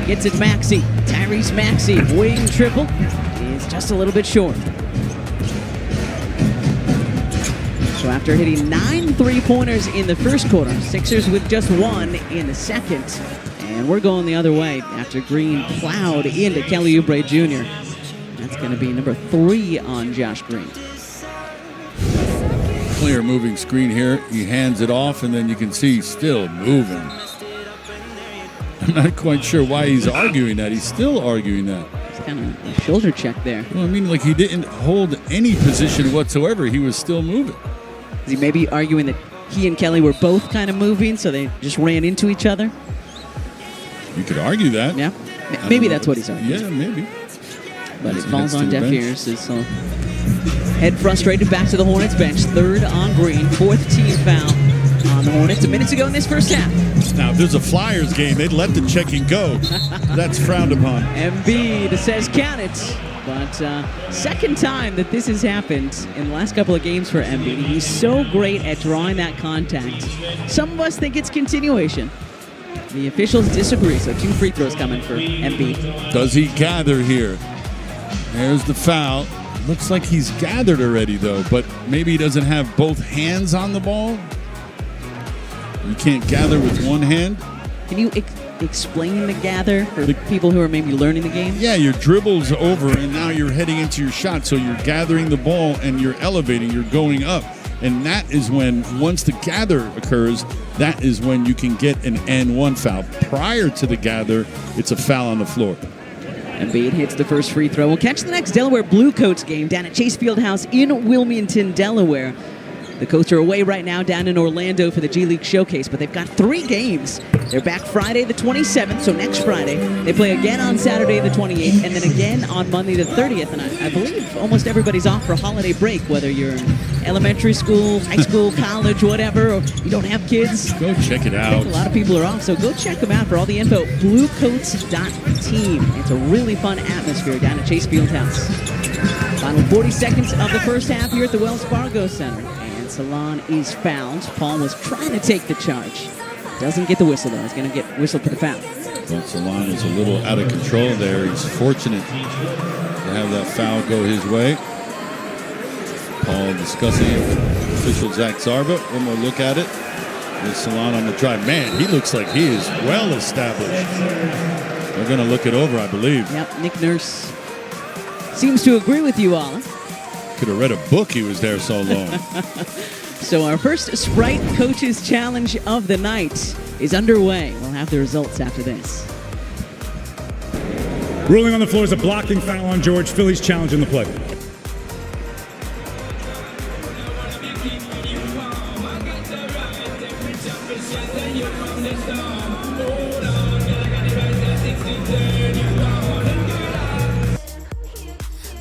Gets it Maxey, Tyrese Maxey, wing triple. Is just a little bit short. So after hitting 9 3-pointers in the first quarter, Sixers with just 1 in the second. And we're going the other way after Green plowed into Kelly Oubre Jr. That's going to be number 3 on Josh Green. Clear moving screen here. He hands it off, and then you can see he's still moving. I'm not quite sure why he's arguing that. He's still arguing that. It's kind of a shoulder check there. Well, I mean, like he didn't hold any position whatsoever. He was still moving. Is he maybe arguing that he and Kelly were both kind of moving, so they just ran into each other? You could argue that. Yeah. Maybe that's what he's arguing. Yeah, maybe. But it falls on deaf ears. So head frustrated back to the Hornets bench. 3rd on Green. 4th team foul on the Hornets. Minutes ago in this first half. Now, if there's a Flyers game, they'd let the checking go. That's frowned upon. Embiid says count it. But second time that this has happened in the last couple of games for Embiid. He's so great at drawing that contact. Some of us think it's continuation. The officials disagree, so 2 free throws coming for Embiid. Does he gather here? There's the foul. Looks like he's gathered already, though, but maybe he doesn't have both hands on the ball. You can't gather with one hand. Can you explain the gather for people who are maybe learning the game? Yeah, your dribble's over, and now you're heading into your shot, so you're gathering the ball, and you're elevating, you're going up. And that is when, once the gather occurs, that is when you can get an N1 foul. Prior to the gather, it's a foul on the floor. Embiid hits the first free throw. We'll catch the next Delaware Bluecoats game down at Chase Fieldhouse in Wilmington, Delaware. The Coats are away right now down in Orlando for the G League Showcase, but they've got 3 games. They're back Friday the 27th, so next Friday. They play again on Saturday the 28th, and then again on Monday the 30th. And I believe almost everybody's off for holiday break, whether you're in elementary school, high school, college, whatever, or you don't have kids. Go check it I out. think a lot of people are off, so go check them out for all the info. Bluecoats.team. It's a really fun atmosphere down at Chase Fieldhouse. Final 40 seconds of the first half here at the Wells Fargo Center. And Salon is fouled. Paul was trying to take the charge. Doesn't get the whistle, though. He's going to get whistled for the foul. Well, Salon is a little out of control there. He's fortunate to have that foul go his way. Paul discussing it with official Zach Zarba. One more look at it. With Salon on the drive. Man, he looks like he is well established. They're going to look it over, I believe. Yep, Nick Nurse seems to agree with you all. Could have read a book, he was there so long. So our first Sprite Coaches Challenge of the night is underway. We'll have the results after this. Ruling on the floor is a blocking foul on George. Phillies challenge in the play.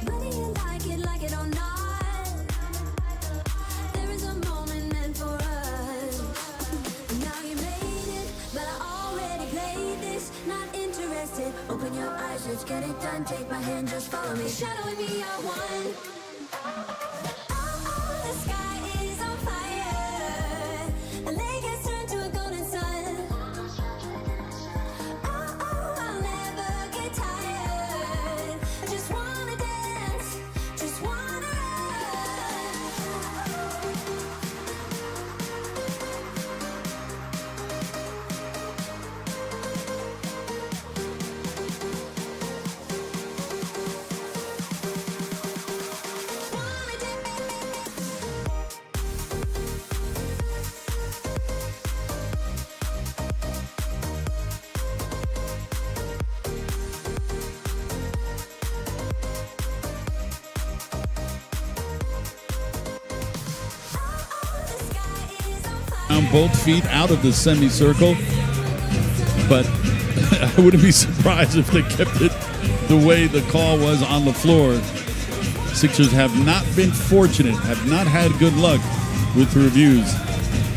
Whether you like it or not, there is a moment meant for us. Now you made it, but I already played this. Not interested. Open your eyes, let's get it done. Take my hand, just follow me. Shadowing me, I one. The sky is on fire. The lake has turned to a golden sun. I'll never get tired. I just wanna dance, just wanna run. Both feet out of the semicircle, but I wouldn't be surprised if they kept it the way the call was on the floor. Sixers have not been fortunate, have not had good luck with the reviews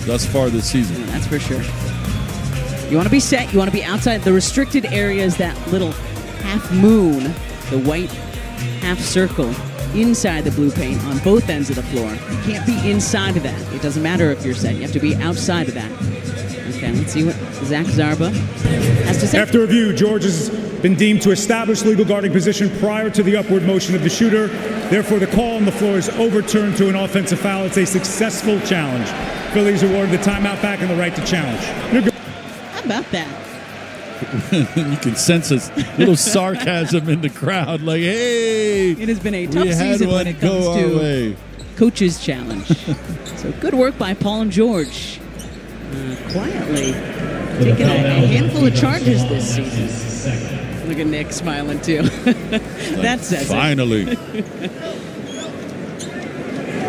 thus far this season. Yeah, that's for sure. You want to be set, you want to be outside. The restricted area is that little half moon, the white half circle inside the blue paint on both ends of the floor. You can't be inside of that. It doesn't matter if you're set. You have to be outside of that. Okay, let's see what Zach Zarba has to say. After review, George has been deemed to establish legal guarding position prior to the upward motion of the shooter. Therefore, the call on the floor is overturned to an offensive foul. It's a successful challenge. Phillies awarded the timeout back and the right to challenge. How about that? You can sense a little sarcasm in the crowd, like, hey, It has been a tough we had season when one it comes go our to way. Coaches Challenge. So good work by Paul and George. Quietly taking a handful of charges this season. Look at Nick smiling too. That says it. Finally.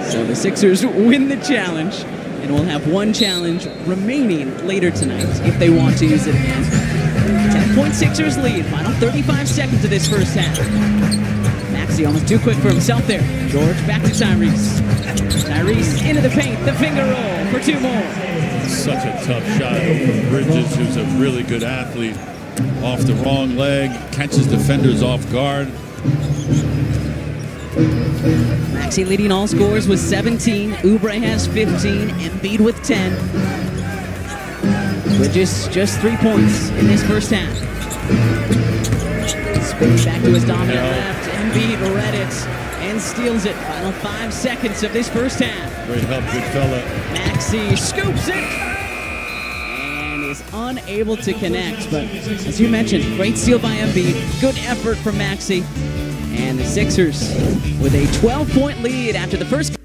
So the Sixers win the challenge, and we'll have one challenge remaining later tonight if they want to use it again. 10-point Sixers lead. Final 35 seconds of this first half. Maxey almost too quick for himself there. George back to Tyrese. Tyrese into the paint. The finger roll for 2 more. Such a tough shot from Bridges, who's a really good athlete. Off the wrong leg, catches defenders off guard. Maxey leading all scores with 17. Oubre has 15. Embiid with 10. Bridges just 3 points in this first half. Spins back to his dominant left. Embiid read it and steals it. Final 5 seconds of this first half. Great help, good fella. Maxey scoops it and is unable to connect. But as you mentioned, great steal by Embiid. Good effort from Maxey. And the Sixers with a 12-point lead after the first.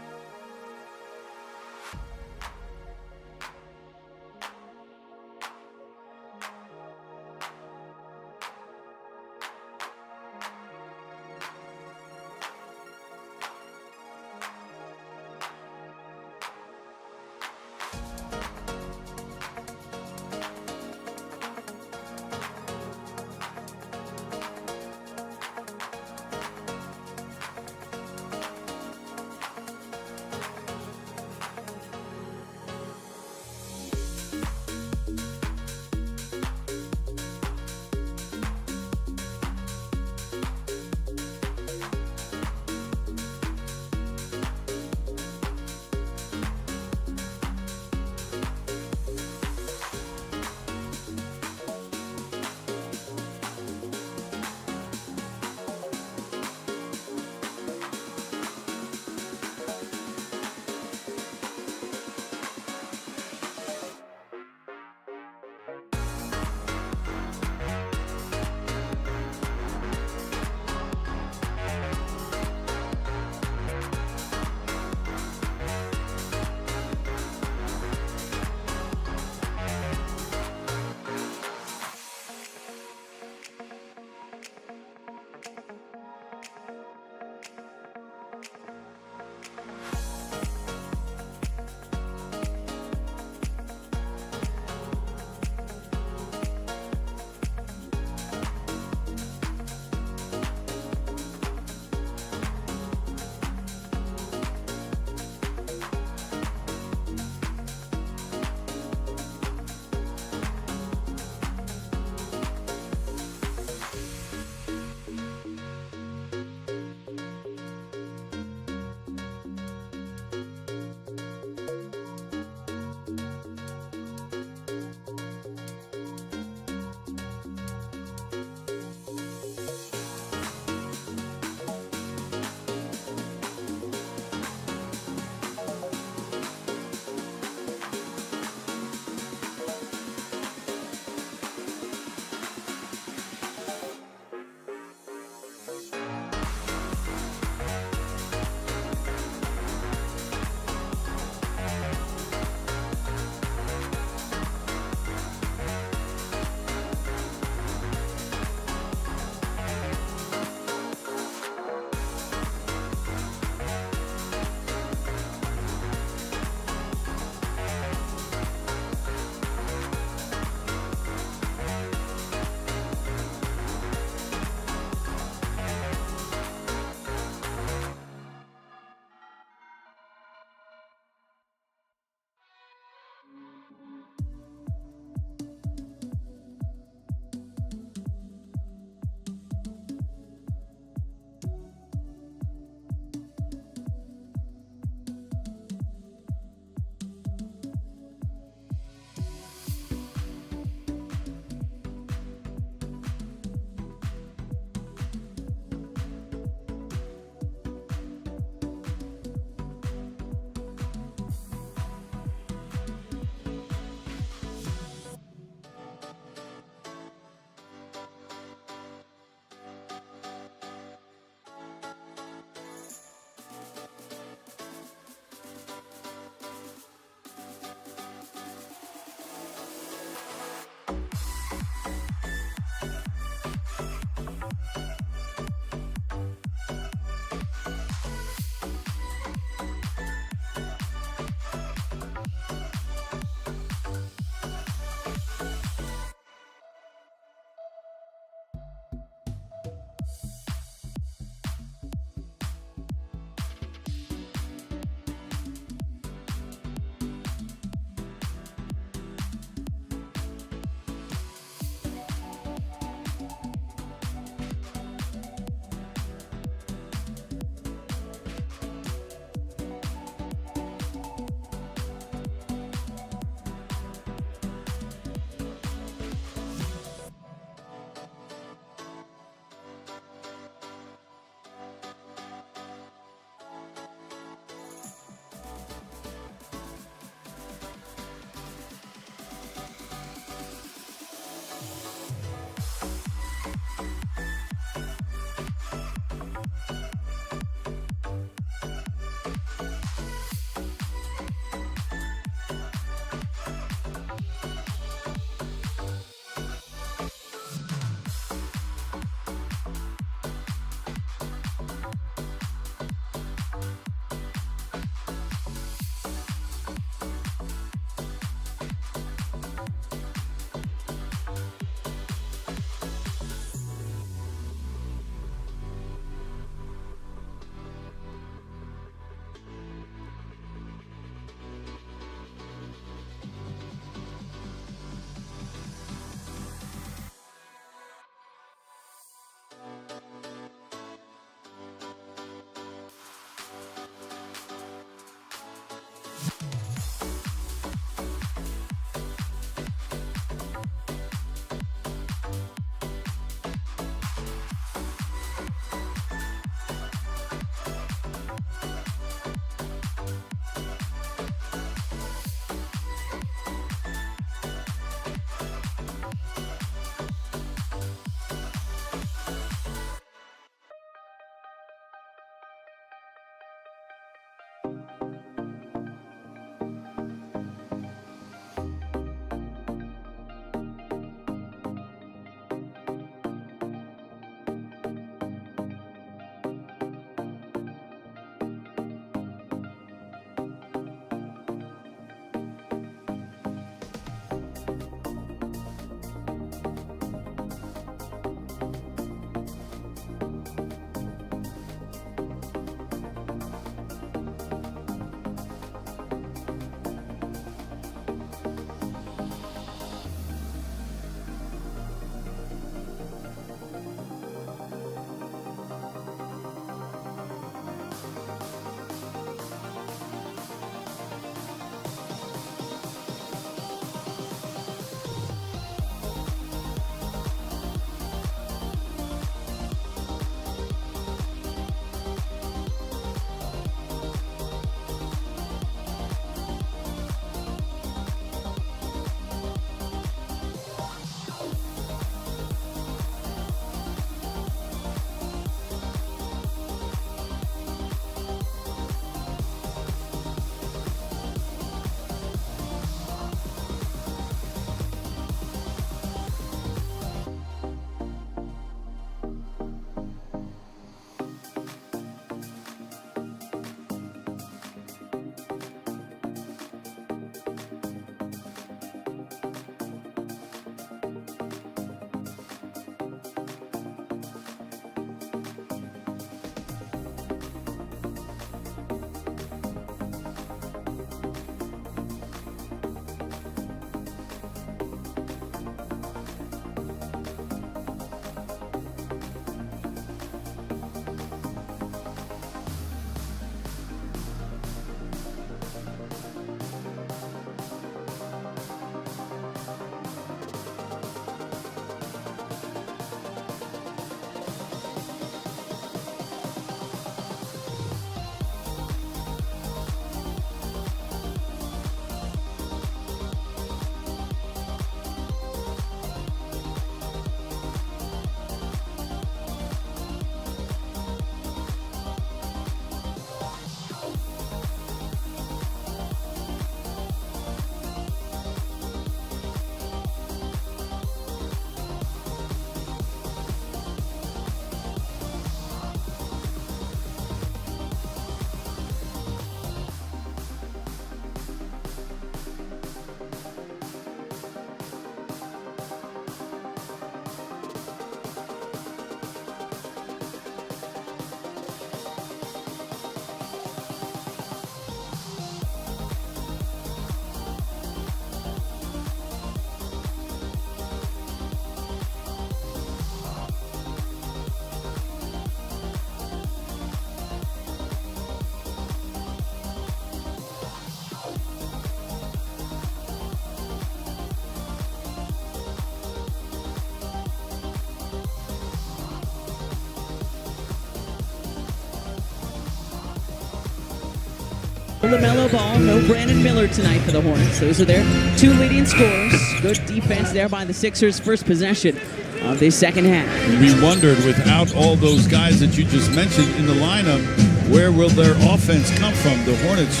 LaMelo Ball, no Brandon Miller tonight for the Hornets. Those are their two leading scorers. Good defense there by the Sixers' first possession of the second half. We wondered, without all those guys that you just mentioned in the lineup, where will their offense come from? The Hornets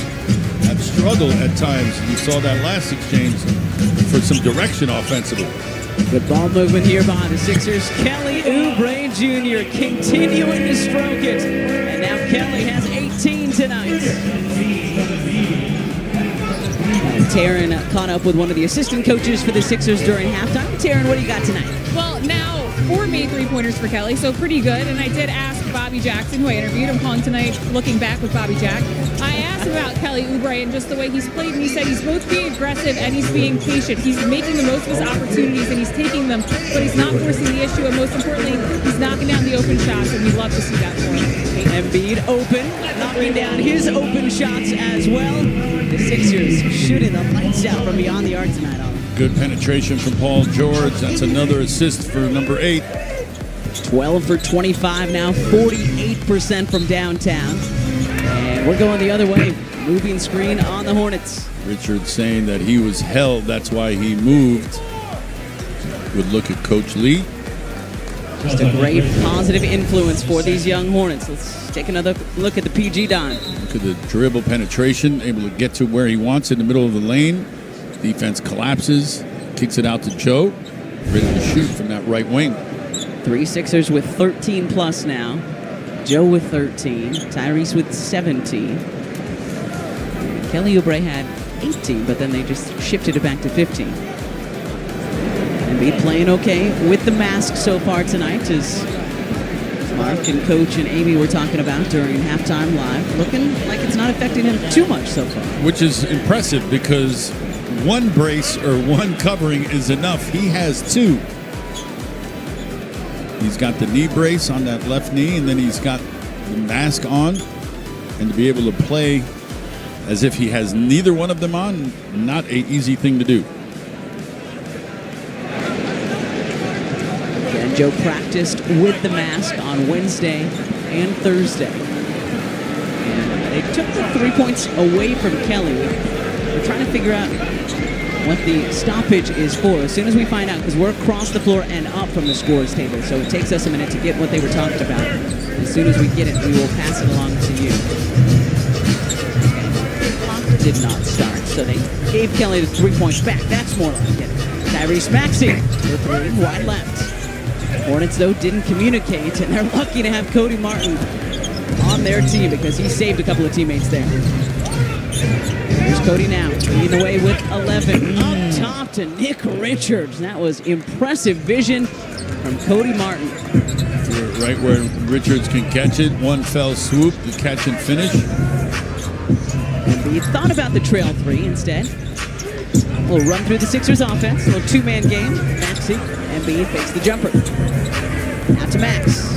have struggled at times. You saw that last exchange for some direction offensively. Good ball movement here by the Sixers. Kelly Oubre Jr. continuing to stroke it. And now Kelly has 18 tonight. Taryn caught up with one of the assistant coaches for the Sixers during halftime. Taryn, what do you got tonight? Well, now 4 made three-pointers for Kelly, so pretty good. And I did ask Bobby Jackson, who I interviewed. I'm calling tonight, looking back with Bobby Jack. I asked about Kelly Oubre and just the way he's played, and he said he's both being aggressive and he's being patient. He's making the most of his opportunities, and he's taking them, but he's not forcing the issue, and most importantly, he's knocking down the open shots, and we love to see that for him. Embiid open, knocking down his open shots as well. This Sixers shooting the lights out from beyond the arc tonight. Good penetration from Paul George. That's another assist for number 8. 12 for 25 now, 48% from downtown. And we're going the other way. Moving screen on the Hornets. Richards saying that he was held. That's why he moved. Good look at Coach Lee. Just a great positive influence for these young Hornets. Let's take another look at the PG dime. Look at the dribble penetration, able to get to where he wants in the middle of the lane. Defense collapses, kicks it out to Joe, ready to shoot from that right wing. 3 Sixers with 13 plus now. Joe with 13, Tyrese with 17. Kelly Oubre had 18, but then they just shifted it back to 15. Embiid playing okay with the mask so far tonight, as Mark and Coach and Amy were talking about during halftime live. Looking like it's not affecting him too much so far. Which is impressive because one brace or one covering is enough. He has 2. He's got the knee brace on that left knee, and then he's got the mask on. And to be able to play as if he has neither one of them on, not an easy thing to do. Again, Joe practiced with the mask on Wednesday and Thursday. And they took the 3 points away from Kelly. We're trying to figure out what the stoppage is for as soon as we find out, because we're across the floor and up from the scores table, so it takes us a minute to get what they were talking about. As soon as we get it, we will pass it along to you. Clock did not start, so they gave Kelly the 3 points back. That's more like it. Tyrese Maxey for 3, wide left. Hornets, though, didn't communicate, and they're lucky to have Cody Martin on their team because he saved a couple of teammates there. Here's Cody now, leading the way with 11. Up top to Nick Richards. That was impressive vision from Cody Martin. Right where Richards can catch it. One fell swoop, the catch and finish. Embiid thought about the trail 3 instead. We'll run through the Sixers offense. A little 2-man game. Maxey, Embiid fakes the jumper. Out to Max.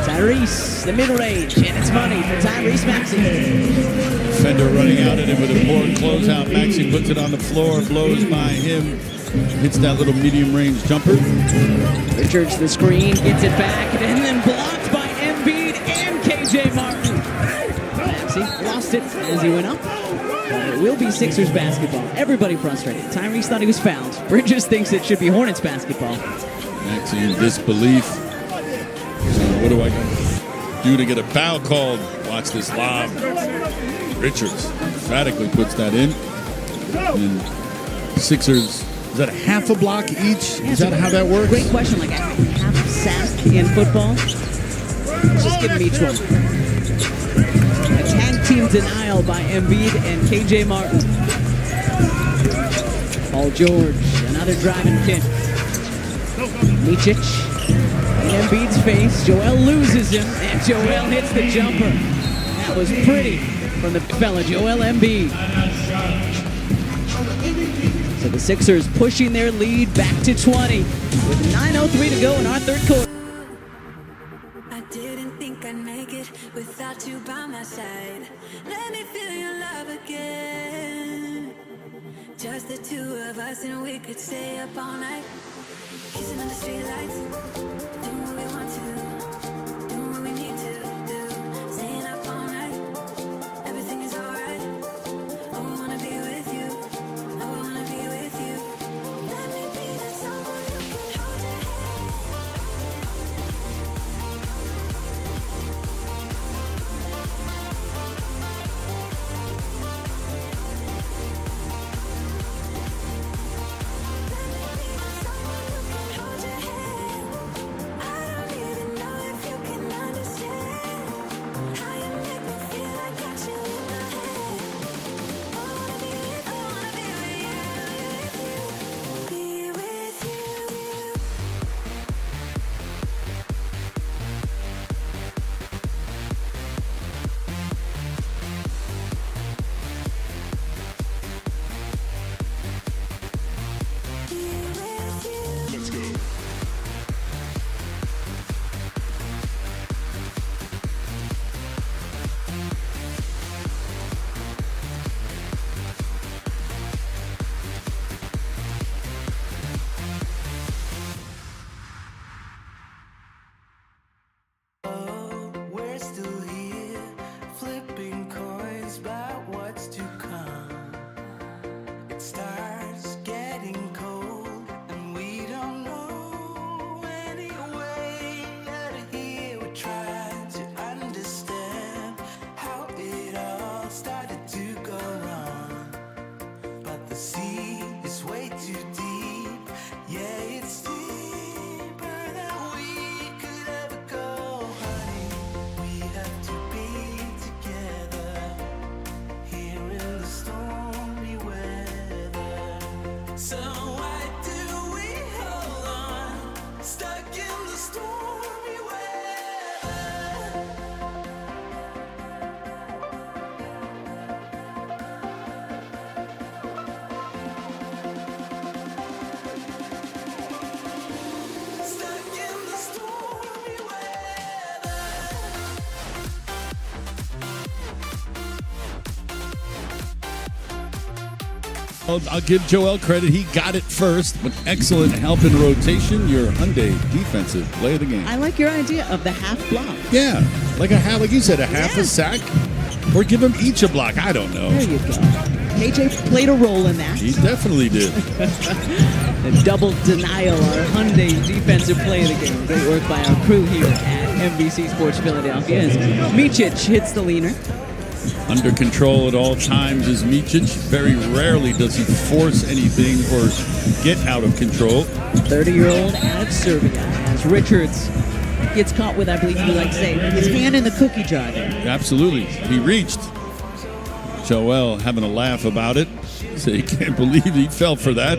Tyrese, the mid-range, and it's money for Tyrese Maxey. Defender running out at him with a poor closeout. Maxey puts it on the floor, blows by him, hits that little medium-range jumper. Richards the screen, gets it back, and then blocked by Embiid and KJ Martin. Maxey lost it as he went up. It will be Sixers basketball. Everybody frustrated. Tyrese thought he was fouled. Bridges thinks it should be Hornets basketball. Maxey in disbelief. What do I do to get a foul called? Watch this lob. Richards emphatically puts that in. And Sixers, is that half a block each? Is that how that works? Great question. Like half a sack in football. Let's just give him each one. A tag team denial by Embiid and KJ Martin. Paul George, another driving kick. Micic in Embiid's face. Joel loses him, and Joel hits the jumper. That was pretty from the fella, Joel Embiid. So the Sixers pushing their lead back to 20 with 9:03 to go in our third quarter. I didn't think I'd make it without you by my side. Let me feel your love again. Just the 2 of us, and we could stay up all night. Kissing under streetlights, doing what we want to, doing what we need to do. Staying up all night, everything is alright. Oh, I wanna be with you. Oh, I wanna be with you. Let me be the someone who can hold your hand. Hold your hand. I don't even know I'll give Joel credit. He got it first, but excellent help in rotation. Your Hyundai defensive play of the game. I like your idea of the half block. Yeah, like you said, a half a sack, or give them each a block. I don't know. There you go. KJ played a role in that. He definitely did. The double denial, our Hyundai defensive play of the game. Great work by our crew here at NBC Sports Philadelphia as Micic hits the leaner. Under control at all times is Micic. Very rarely does he force anything or get out of control. 30-year-old out of Serbia as Richards gets caught with, I believe you like to say, his hand in the cookie jar there. Absolutely. He reached. Joel having a laugh about it. So he can't believe he fell for that.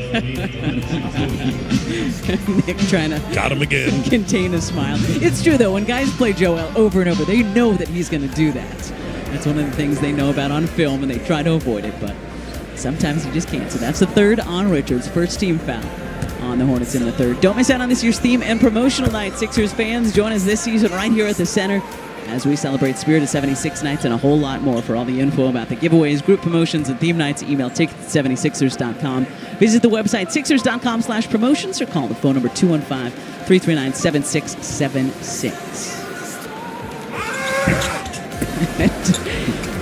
Nick trying to got him again. Contain a smile. It's true, though. When guys play Joel over and over, they know that he's going to do that. That's one of the things they know about on film, and they try to avoid it, but sometimes you just can't. So that's the third on Richards. First team foul on the Hornets in the third. Don't miss out on this year's theme and promotional night. Sixers fans, join us this season right here at the Center as we celebrate Spirit of 76 nights and a whole lot more. For all the info about the giveaways, group promotions, and theme nights, email tickets76ers.com. Visit the website sixers.com/promotions or call the phone number 215-339-7676.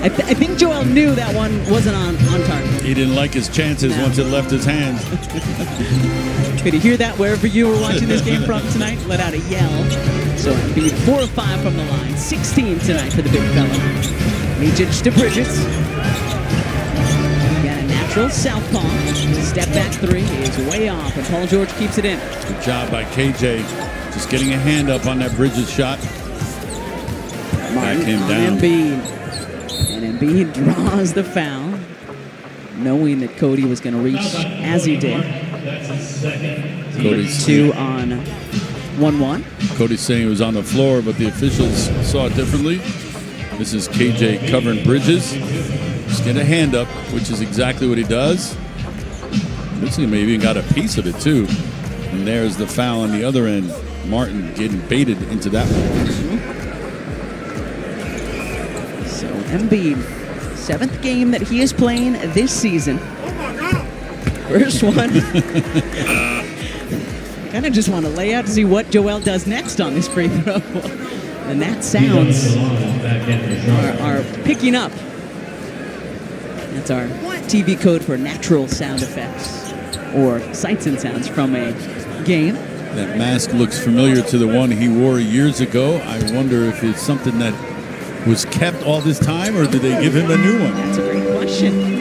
I think Joel knew that one wasn't on target. He didn't like his chances once it left his hands. Could you hear that wherever you were watching this game from tonight? Let out a yell. So Embiid 4 of 5 from the line. 16 tonight for the big fella. Micic to Bridges. Got a natural southpaw. Step back three is way off, and Paul George keeps it in. Good job by KJ. Just getting a hand up on that Bridges shot. Back him down. Embiid. And Embiid draws the foul, knowing that Cody was going to reach as he did. Cody's 2 on 1-1. Cody's saying it was on the floor, but the officials saw it differently. This is KJ covering Bridges. Just get a hand up, which is exactly what he does. Looks like he maybe even got a piece of it, too. And there's the foul on the other end. Martin getting baited into that one. So Embiid, 7th game that he is playing this season. First one. Kind of just want to lay out to see what Joel does next on this free throw. And that sounds are picking up. That's our TV code for natural sound effects or sights and sounds from a game. That mask looks familiar to the one he wore years ago. I wonder if it's something that was kept all this time, or did they give him a new one? That's a great question.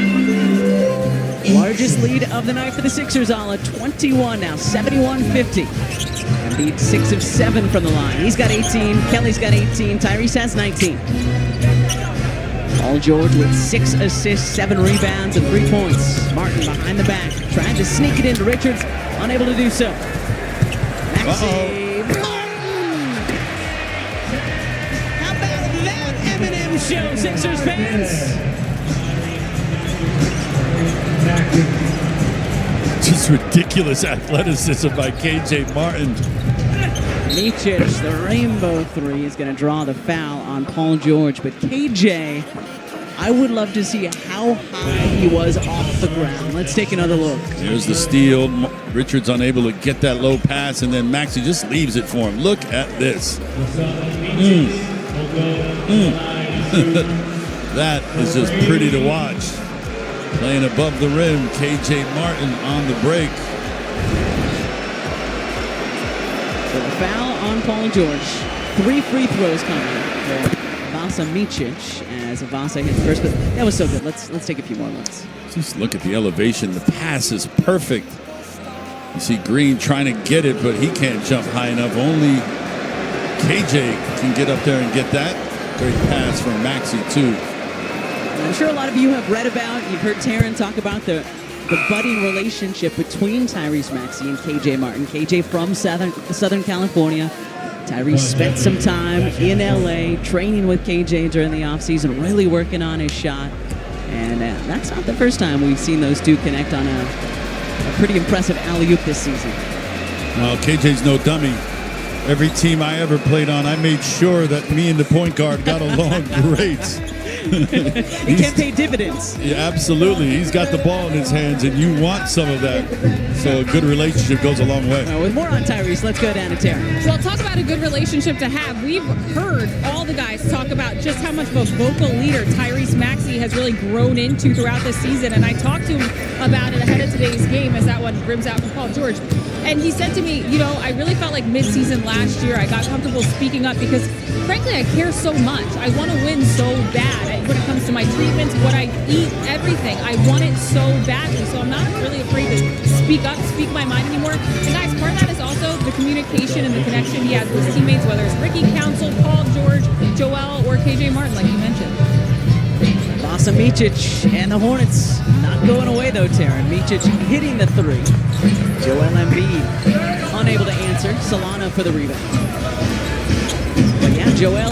Largest lead of the night for the Sixers, Ala, 21 now, 71-50. Embiid 6 of 7 from the line. He's got 18, Kelly's got 18, Tyrese has 19. Paul George with 6 assists, 7 rebounds, and 3 points. Martin behind the back, trying to sneak it into Richards, unable to do so. Maxey Martin! How about that Eminem show, Sixers fans? Just ridiculous athleticism by KJ Martin. Micic, the rainbow three, is going to draw the foul on Paul George. But KJ, I would love to see how high he was off the ground. Let's take another look. There's the steal. Richards unable to get that low pass, and then Maxey just leaves it for him. Look at this. That is just pretty to watch. Playing above the rim, KJ Martin on the break. So the foul on Paul George. 3 free throws coming for Vasa Micic as Vasa hits first. But that was so good. Let's take a few more looks. Just look at the elevation. The pass is perfect. You see Green trying to get it, but he can't jump high enough. Only KJ can get up there and get that. Great pass from Maxey, too. I'm sure a lot of you have read about, you've heard Taryn talk about the budding relationship between Tyrese Maxey and KJ Martin. KJ from Southern California. Tyrese spent some time in LA training with KJ during the offseason, really working on his shot. And that's not the first time we've seen those two connect on a pretty impressive alley-oop this season. Well, KJ's no dummy. Every team I ever played on, I made sure that me and the point guard got along great. He can't pay dividends. Yeah, absolutely. He's got the ball in his hands, and you want some of that. So a good relationship goes a long way. With more on Tyrese, let's go down to Terry. Well, talk about a good relationship to have. We've heard all the guys talk about just how much of a vocal leader Tyrese Maxey has really grown into throughout the season. And I talked to him about it ahead of today's game as that one rims out from Paul George. And he said to me, I really felt like mid-season last year I got comfortable speaking up because, frankly, I care so much. I want to win so bad when it comes to my treatments, what I eat, everything. I want it so badly. So I'm not really afraid to speak up, speak my mind anymore. And guys, part of that is also the communication and the connection he has with his teammates, whether it's Ricky Council, Paul George, Joel, or KJ Martin, like you mentioned. Vasa Micic and the Hornets not going away though, Taryn. Micic hitting the three. Joel Embiid unable to answer. Solana for the rebound. But yeah, Joel,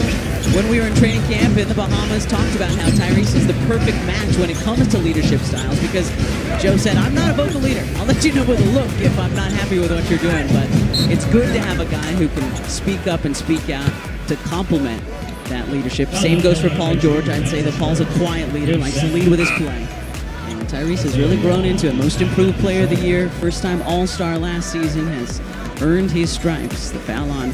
when we were in training camp in the Bahamas, talked about how Tyrese is the perfect match when it comes to leadership styles because Joe said, I'm not a vocal leader. I'll let you know with a look if I'm not happy with what you're doing. But it's good to have a guy who can speak up and speak out to complement that leadership. Same goes for Paul George. I'd say that Paul's a quiet leader, likes to lead with his play. And Tyrese has really grown into it. Most improved player of the year, first-time All-Star last season, has earned his stripes. The foul on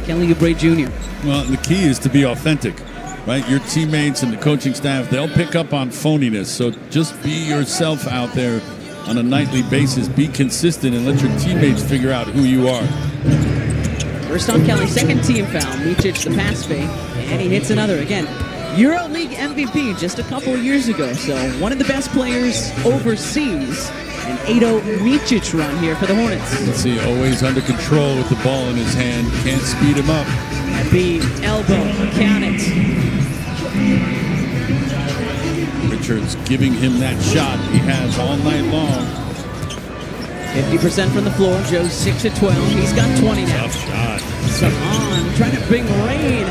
Kelly Oubre Jr. Well, the key is to be authentic, right? Your teammates and the coaching staff, they'll pick up on phoniness. So just be yourself out there on a nightly basis. Be consistent and let your teammates figure out who you are. First on Kelly, second team foul. Micic the pass fake, and he hits another. Again, EuroLeague MVP just a couple of years ago. So one of the best players overseas. An 8-0 Micic run here for the Hornets. Let's see, always under control with the ball in his hand. Can't speed him up. Embiid, elbow, count it. Richards giving him that shot he has all night long. 50% from the floor. Joe's 6 of 12. He's got 20 now. Tough shot. Saman trying to bring rain.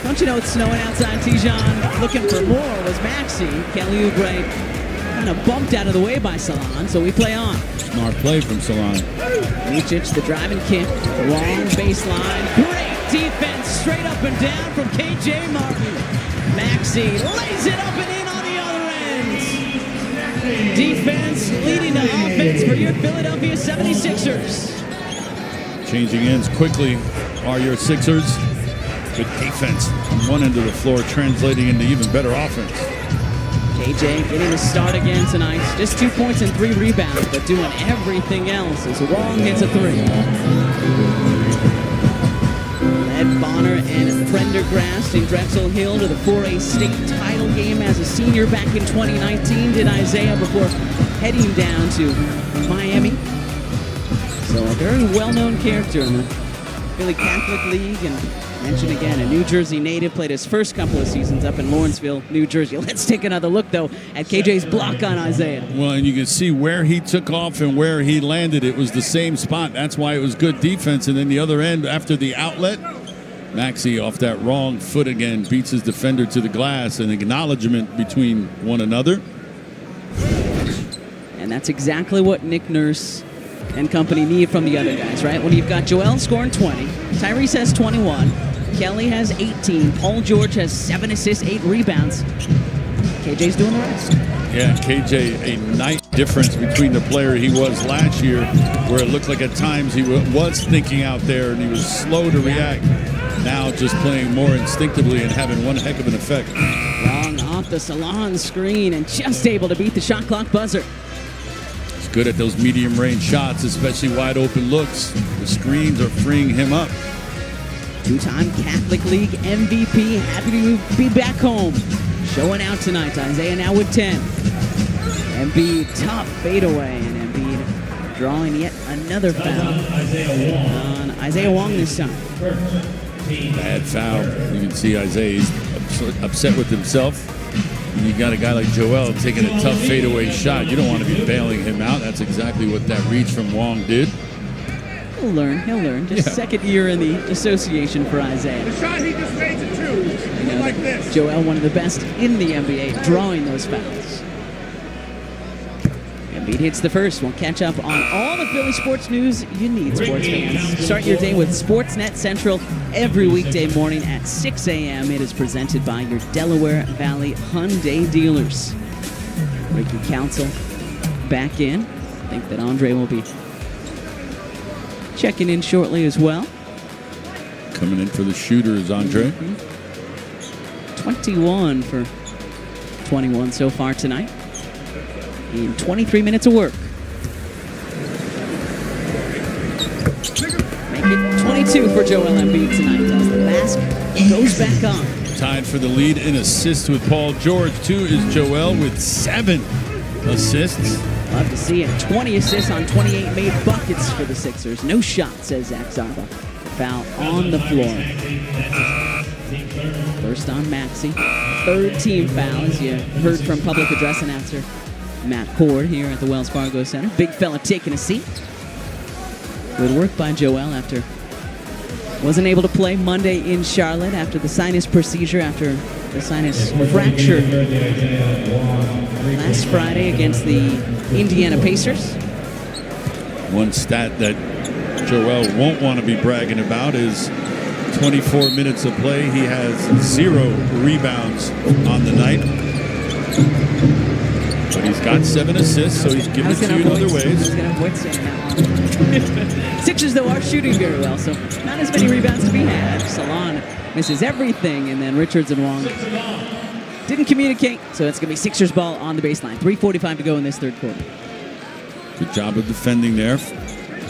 Don't you know it's snowing outside? Tijan looking for more was Maxey. Kelly Oubre kind of bumped out of the way by Salon, so we play on. Smart play from Salon. Micic, the driving kick, long baseline. Great defense, straight up and down from KJ Martin. Maxey lays it up and in on the other end. Defense leading to offense for your Philadelphia 76ers. Changing ends quickly are your Sixers. Good defense on one end of the floor, translating into even better offense. KJ getting the start again tonight. Just 2 points and 3 rebounds, but doing everything else as Wong hits a 3. Led Bonner and Prendergast in Drexel Hill to the 4A state title game as a senior back in 2019. Did Isaiah before heading down to Miami. So a very well-known character in the Philly Catholic League, and mentioned again, a New Jersey native, played his first couple of seasons up in Lawrenceville, New Jersey. Let's take another look, though, at KJ's block on Isaiah. Well, and you can see where he took off and where he landed. It was the same spot. That's why it was good defense. And then the other end, after the outlet, Maxey off that wrong foot again, beats his defender to the glass. An acknowledgement between one another. And that's exactly what Nick Nurse and company need from the other guys, right? When you've got Joel scoring 20, Tyrese has 21, Kelly has 18, Paul George has 7 assists, 8 rebounds. KJ's doing the rest. Yeah, KJ, a night difference between the player he was last year, where it looked like at times he was thinking out there and he was slow to react. Now just playing more instinctively and having one heck of an effect. Long off the Salon screen and just able to beat the shot clock buzzer. He's good at those medium range shots, especially wide open looks. The screens are freeing him up. Two-time Catholic League MVP, happy to be back home. Showing out tonight. Isaiah now with 10. Embiid, tough fadeaway, and Embiid drawing yet another foul on Isaiah Wong this time. Bad foul. You can see Isaiah's upset with himself. And you got a guy like Joel taking a tough fadeaway shot. You don't want to be bailing him out. That's exactly what that reach from Wong did. He'll learn. Just second year in the association for Isaiah. The shot he just made to 2, like this. Joel, one of the best in the NBA, drawing those fouls. Embiid hits the first. We'll catch up on all the Philly sports news you need, sports fans. Start your day with Sportsnet Central every weekday morning at 6 a.m. It is presented by your Delaware Valley Hyundai dealers. Ricky Council back in. I think that Andre will be checking in shortly as well. Coming in for the shooter is Andre. 21 for 21 so far tonight. In 23 minutes of work. Make it 22 for Joel Embiid tonight as the mask goes back on. Tied for the lead in assists with Paul George. 2 is Joel with 7 assists. Love to see it. 20 assists on 28 made buckets for the Sixers. No shot, says Zach Zarba. Foul on the floor. First on Maxey. Third team foul, as you heard from public address announcer Matt Cord here at the Wells Fargo Center. Big fella taking a seat. Good work by Joel after wasn't able to play Monday in Charlotte after the sinus procedure, after the sinus fracture last Friday against the Indiana Pacers. One stat that Joel won't want to be bragging about is 24 minutes of play. He has 0 rebounds on the night. But he's got 7 assists, so he's giving it to you in other ways. I was going to avoid saying that one. Sixers, though, are shooting very well, so not as many rebounds to be had. Salon misses everything, and then Richards and Wong didn't communicate, so it's going to be Sixers ball on the baseline. 3:45 to go in this third quarter. Good job of defending there.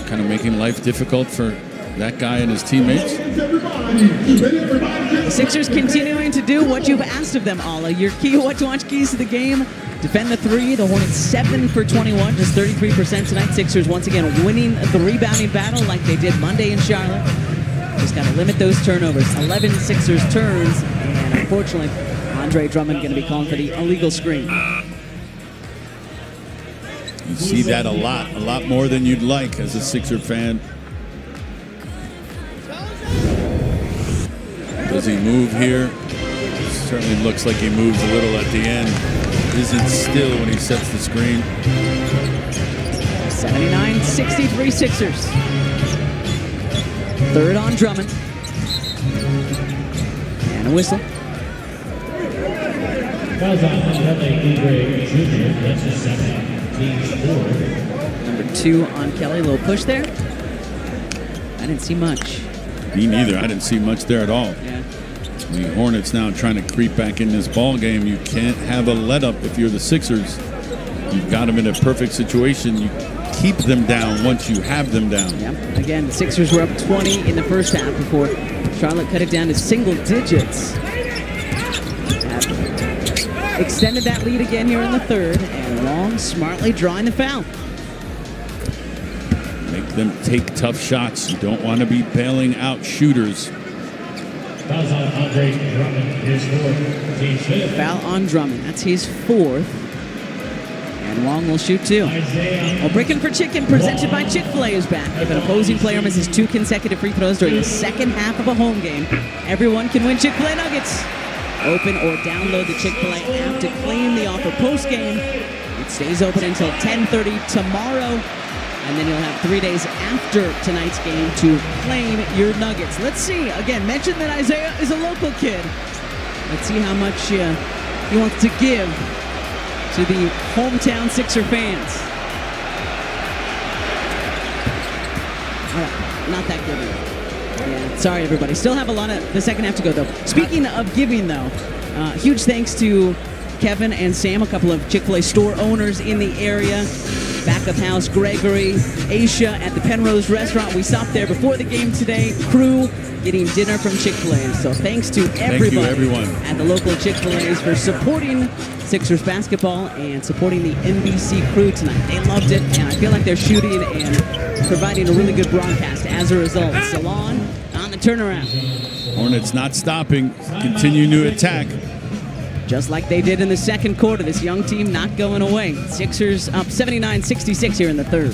Kind of making life difficult for that guy and his teammates. The Sixers continuing to do what you've asked of them, Alla. Your key watch keys to the game. Defend the 3. The Hornets 7 for 21, just 33% tonight. Sixers once again winning the rebounding battle like they did Monday in Charlotte. Just got to limit those turnovers. 11 Sixers turns, and unfortunately, Andre Drummond going to be calling for the illegal screen. You see that a lot more than you'd like as a Sixer fan. Does he move here? Certainly looks like he moves a little at the end. Isn't still when he sets the screen. 79-63 Sixers. Third on Drummond. And a whistle. Number 2 on Kelly. Little push there. I didn't see much. Me neither. I didn't see much there at all. Yeah. The Hornets now trying to creep back in this ball game. You can't have a let up if you're the Sixers. You've got them in a perfect situation. You keep them down once you have them down. Yep. Again, the Sixers were up 20 in the first half before Charlotte cut it down to single digits. Extended that lead again here in the third, and Long smartly drawing the foul. Make them take tough shots. You don't want to be bailing out shooters. Foul on Drummond. That's his 4th. And Long will shoot 2. Well, Breaking for Chicken, presented by Chick-fil-A, is back. If an opposing player misses 2 consecutive free throws during the second half of a home game, everyone can win Chick-fil-A nuggets. Open or download the Chick-fil-A app to claim the offer post-game. It stays open until 10:30 tomorrow. And then you'll have 3 days after tonight's game to claim your nuggets. Let's see. Again, mention that Isaiah is a local kid. Let's see how much he wants to give to the hometown Sixer fans. All right, not that good. Yeah, sorry, everybody. Still have a lot of the second half to go, though. Speaking of giving, though, huge thanks to Kevin and Sam, a couple of Chick-fil-A store owners in the area. Back of house, Gregory, Aisha at the Penrose restaurant. We stopped there before the game today. Crew getting dinner from Chick-fil-A. So thanks to everybody everyone at the local Chick-fil-A's for supporting Sixers basketball and supporting the NBC crew tonight. They loved it, and I feel like they're shooting and providing a really good broadcast as a result. Salon on the turnaround. Hornets not stopping, continue to attack. Just like they did in the second quarter, this young team not going away. Sixers up 79-66 here in the third.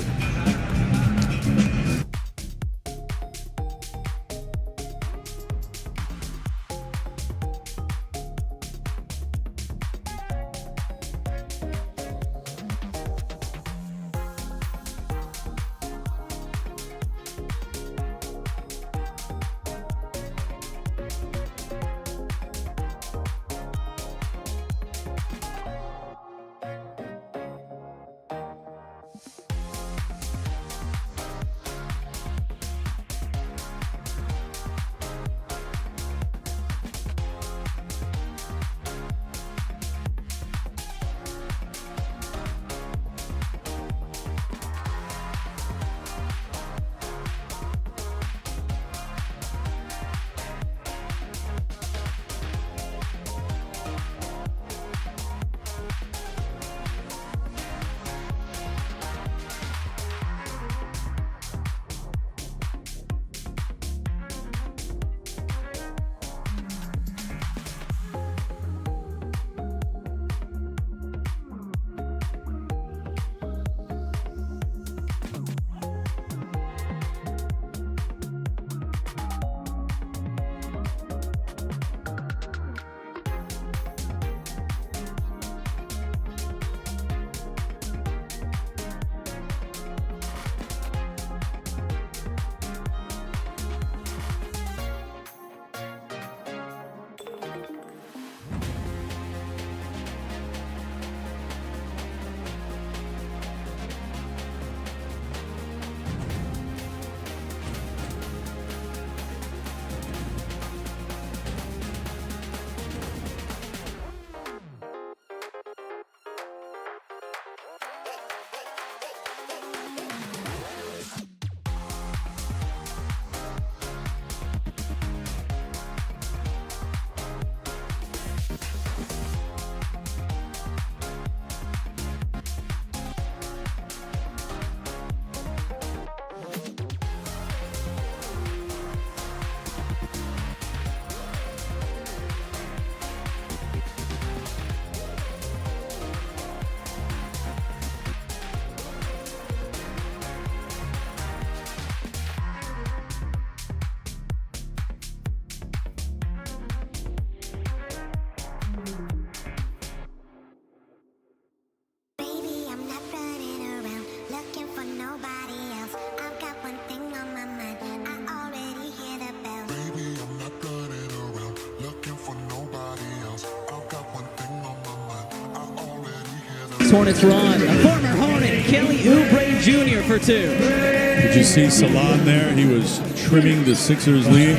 this Hornets run. The former Hornet, Kelly Oubre Jr. for 2. Did you see Salon there? He was trimming the Sixers lead.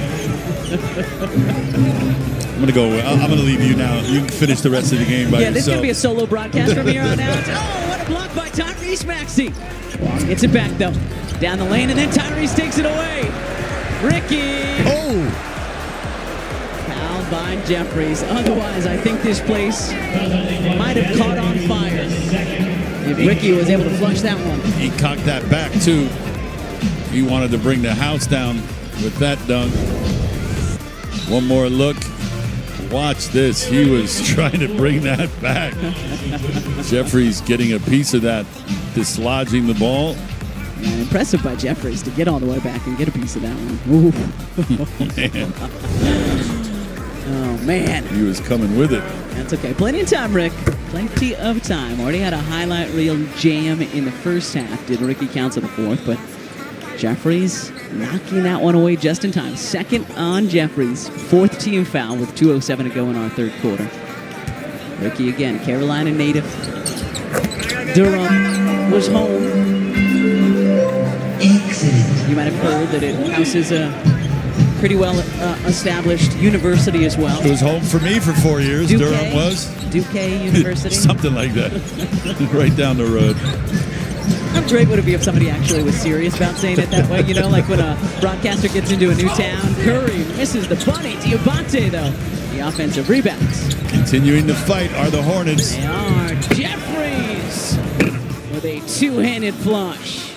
I'm going to leave you now. You can finish the rest of the game by yourself. This is going to be a solo broadcast from here on out. Oh, what a block by Tyrese Maxey. Gets it back, though. Down the lane, and then Tyrese takes it away. Ricky. Oh! Fouled by Jeffries. Otherwise, I think this place might have caught on fire if Ricky was able to flush that one. He cocked that back, too. He wanted to bring the house down with that dunk. One more look. Watch this. He was trying to bring that back. Jeffries getting a piece of that, dislodging the ball. Man, impressive by Jeffries to get all the way back and get a piece of that one. Ooh. Man. Oh, man. He was coming with it. That's okay. Plenty of time, Rick. Plenty of time. Already had a highlight reel jam in the first half. Did Ricky Counts in the fourth, but Jeffries knocking that one away just in time. Second on Jeffries. Fourth team foul with 2:07 to go in our third quarter. Ricky again, Carolina native. Durham was home. You might have heard that it houses a pretty well established university as well. It was home for me for 4 years. Duque, Durham was. Duque University. Something like that. Right down the road. How great would it be if somebody actually was serious about saying it that way? You know, like when a broadcaster gets into a new town. Curry misses the bunny. Diabate, though. The offensive rebounds. Continuing to fight are the Hornets. They are. Jeffries with a two-handed flush.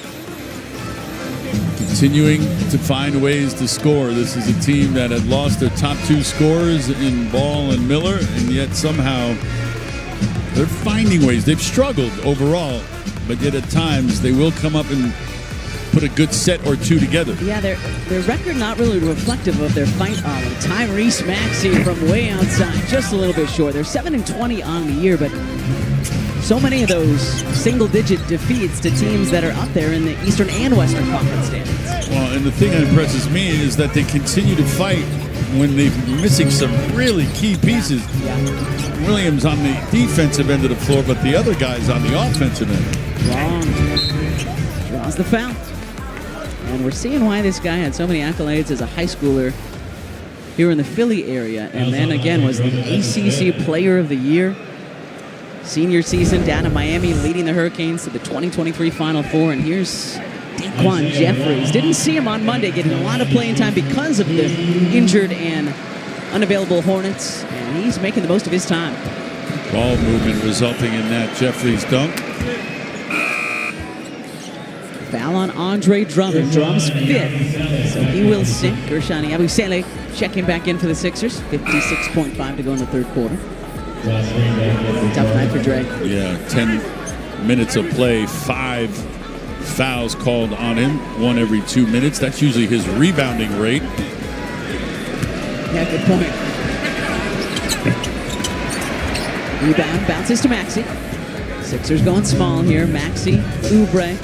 Continuing to find ways to score. This is a team that had lost their top 2 scorers in Ball and Miller, and yet somehow they're finding ways. They've struggled overall, but yet at times they will come up and put a good set or two together. Yeah, their record not really reflective of their fight on it. Tyrese Maxey from way outside, just a little bit short. They're 7-20 on the year, but so many of those single-digit defeats to teams that are up there in the Eastern and Western Conference standings. Well, and the thing that impresses me is that they continue to fight when they're missing some really key pieces. Yeah. Williams on the defensive end of the floor, but the other guys on the offensive end. Wrong. Draws the foul. And we're seeing why this guy had so many accolades as a high schooler here in the Philly area. And then again was the ACC Player of the Year. Senior season down in Miami, leading the Hurricanes to the 2023 Final Four. And here's Daquan Jeffries. Didn't see him on Monday, getting a lot of playing time because of the injured and unavailable Hornets. And he's making the most of his time. Ball movement resulting in that Jeffries dunk. Foul on Andre Drummond. Drum's fifth, so he will sit. Gershani Abusele checking back in for the Sixers. 56.5 to go in the third quarter. Tough night for Dre. Yeah, 10 minutes of play, 5 fouls called on him, 1 every 2 minutes. That's usually his rebounding rate. Yeah, good point. Rebound, bounces to Maxey. Sixers going small here. Maxey, Oubre,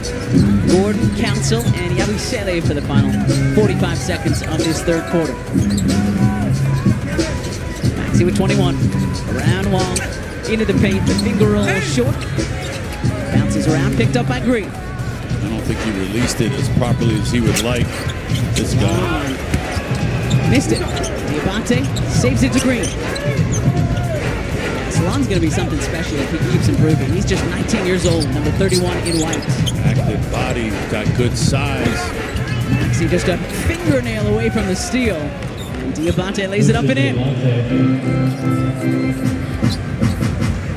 Gordon, Council, and Yabusele for the final 45 seconds of this third quarter. Maxey with 21. Around Wall, into the paint, the finger roll short. Bounces around, picked up by Green. I don't think he released it as properly as he would like. This guy. Missed it. Diabate saves it to Green. Salon's going to be something special if he keeps improving. He's just 19 years old, number 31 in white. Active body, got good size. Maxey just a fingernail away from the steal. And Diabate lays it up and in.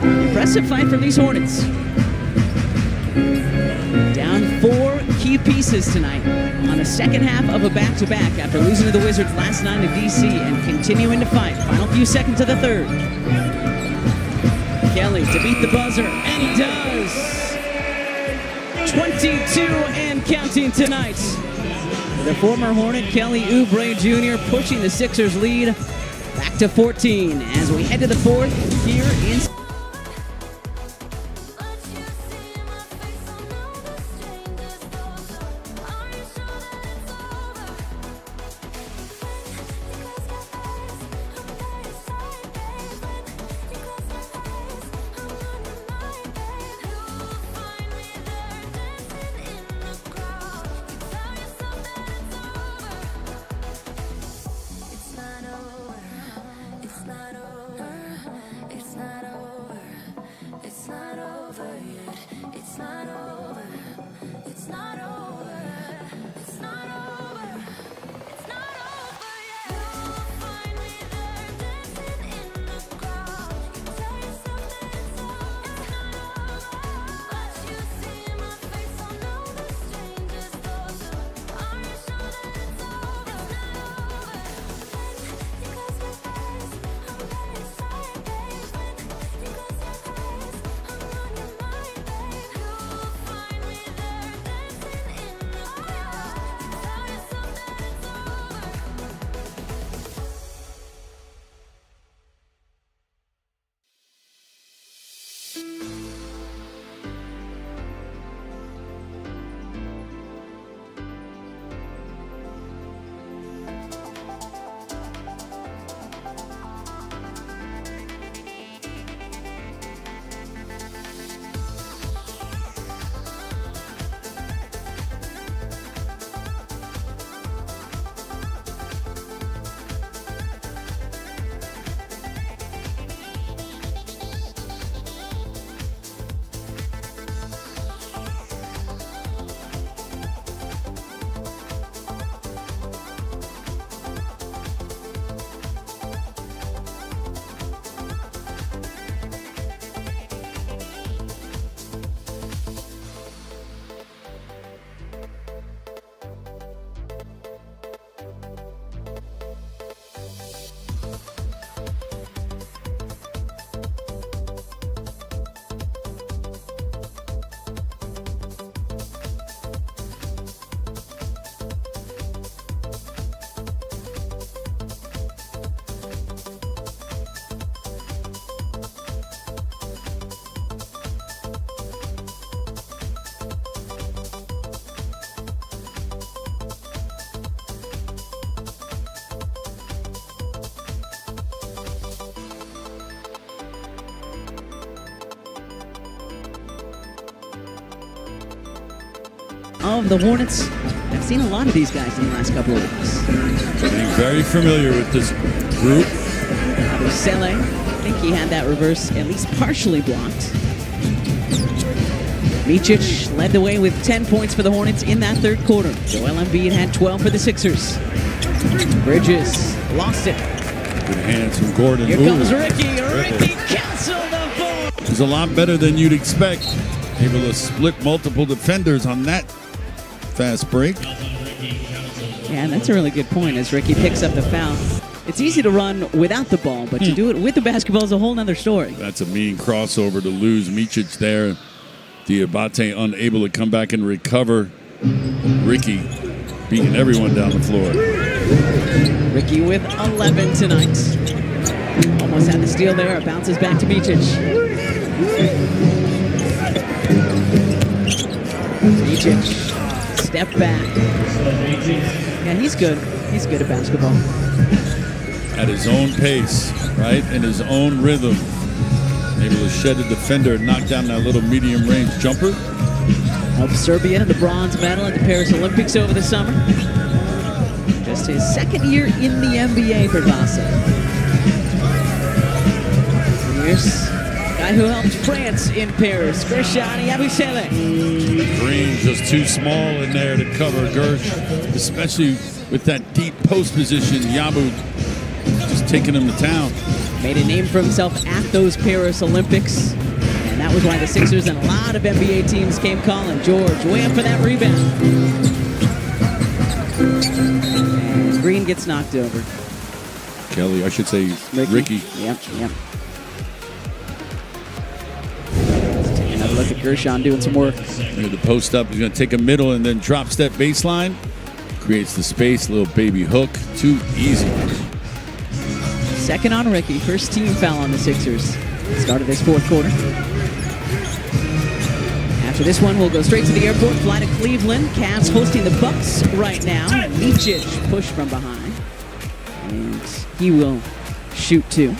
Impressive fight from these Hornets. Down 4 key pieces tonight on the second half of a back-to-back after losing to the Wizards last night in D.C. and continuing to fight. Final few seconds of the third. Kelly to beat the buzzer, and he does. 22 and counting tonight. The former Hornet, Kelly Oubre Jr., pushing the Sixers lead back to 14 as we head to the fourth here in... It's not over. It's not over. It's not over. It's not over yet. You'll find me there dancing in the crowd. You tell yourself that it's over. It's not over. But you see my face on all the strangest doors. Are you sure that it's over? It's not over. When you close your eyes, I'm very sorry, babe. When you close your eyes, I'm on your mind, babe. You'll find me there dancing in the crowd. You tell yourself that it's over. Of the Hornets, I've seen a lot of these guys in the last couple of weeks. Getting very familiar with this group. Sele, I think he had that reverse at least partially blocked. Micic led the way with 10 points for the Hornets in that third quarter. Joel Embiid had 12 for the Sixers. Bridges lost it. Good hands from Gordon. Here Ooh. comes Ricky. Ricky canceled the ball. He's a lot better than you'd expect. Able to split multiple defenders on that fast break. Yeah, that's a really good point as Ricky picks up the foul. It's easy to run without the ball, but to do it with the basketball is a whole nother story. That's a mean crossover to lose. Micic there. Diabate unable to come back and recover. Ricky beating everyone down the floor. Ricky with 11 tonight. Almost had the steal there. It bounces back to Micic. Micic. Step back. Yeah, he's good. He's good at basketball. At his own pace, right? In his own rhythm. Able to shed a defender and knock down that little medium range jumper. Helped Serbia to the bronze medal at the Paris Olympics over the summer. Just his second year in the NBA for Vasa. Here's the guy who helped France in Paris, Gershon Yabusele. Green just too small in there to cover Gersh, especially with that deep post position. Yabu just taking him to town. Made a name for himself at those Paris Olympics. And that was why the Sixers and a lot of NBA teams came calling. George way up for that rebound. And Green gets knocked over. Kelly, I should say Ricky. Yep. Let's take another look at Gershon doing some work. The post up, he's going to take a middle and then drop step baseline. Creates the space, little baby hook. Too easy. Second on Ricky. First team foul on the Sixers. Start of this fourth quarter. After this one, we'll go straight to the airport, fly to Cleveland. Cavs hosting the Bucks right now. Micic push from behind. And he will shoot two.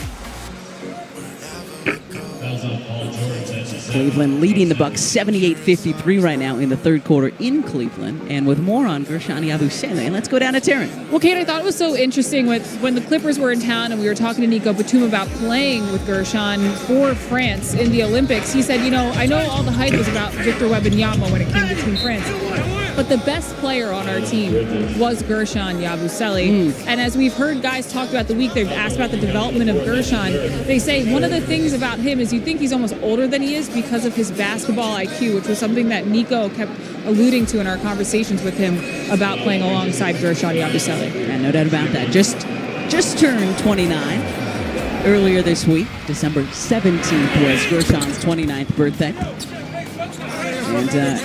Cleveland leading the Bucks 78-53 right now in the third quarter in Cleveland. And with more on Guerschon Yabusele, let's go down to Taryn. Well, Kate, I thought it was so interesting when the Clippers were in town and we were talking to Nico Batum about playing with Guerschon for France in the Olympics. He said, I know all the hype was about Victor Wembanyama when it came to Team France, but the best player on our team was Guerschon Yabusele. And as we've heard guys talk about the week, they've asked about the development of Guerschon. They say one of the things about him is you think he's almost older than he is because of his basketball IQ, which was something that Nico kept alluding to in our conversations with him about playing alongside Guerschon Yabusele. Yeah, no doubt about that. Just turned 29 earlier this week. December 17th was Gershon's 29th birthday. And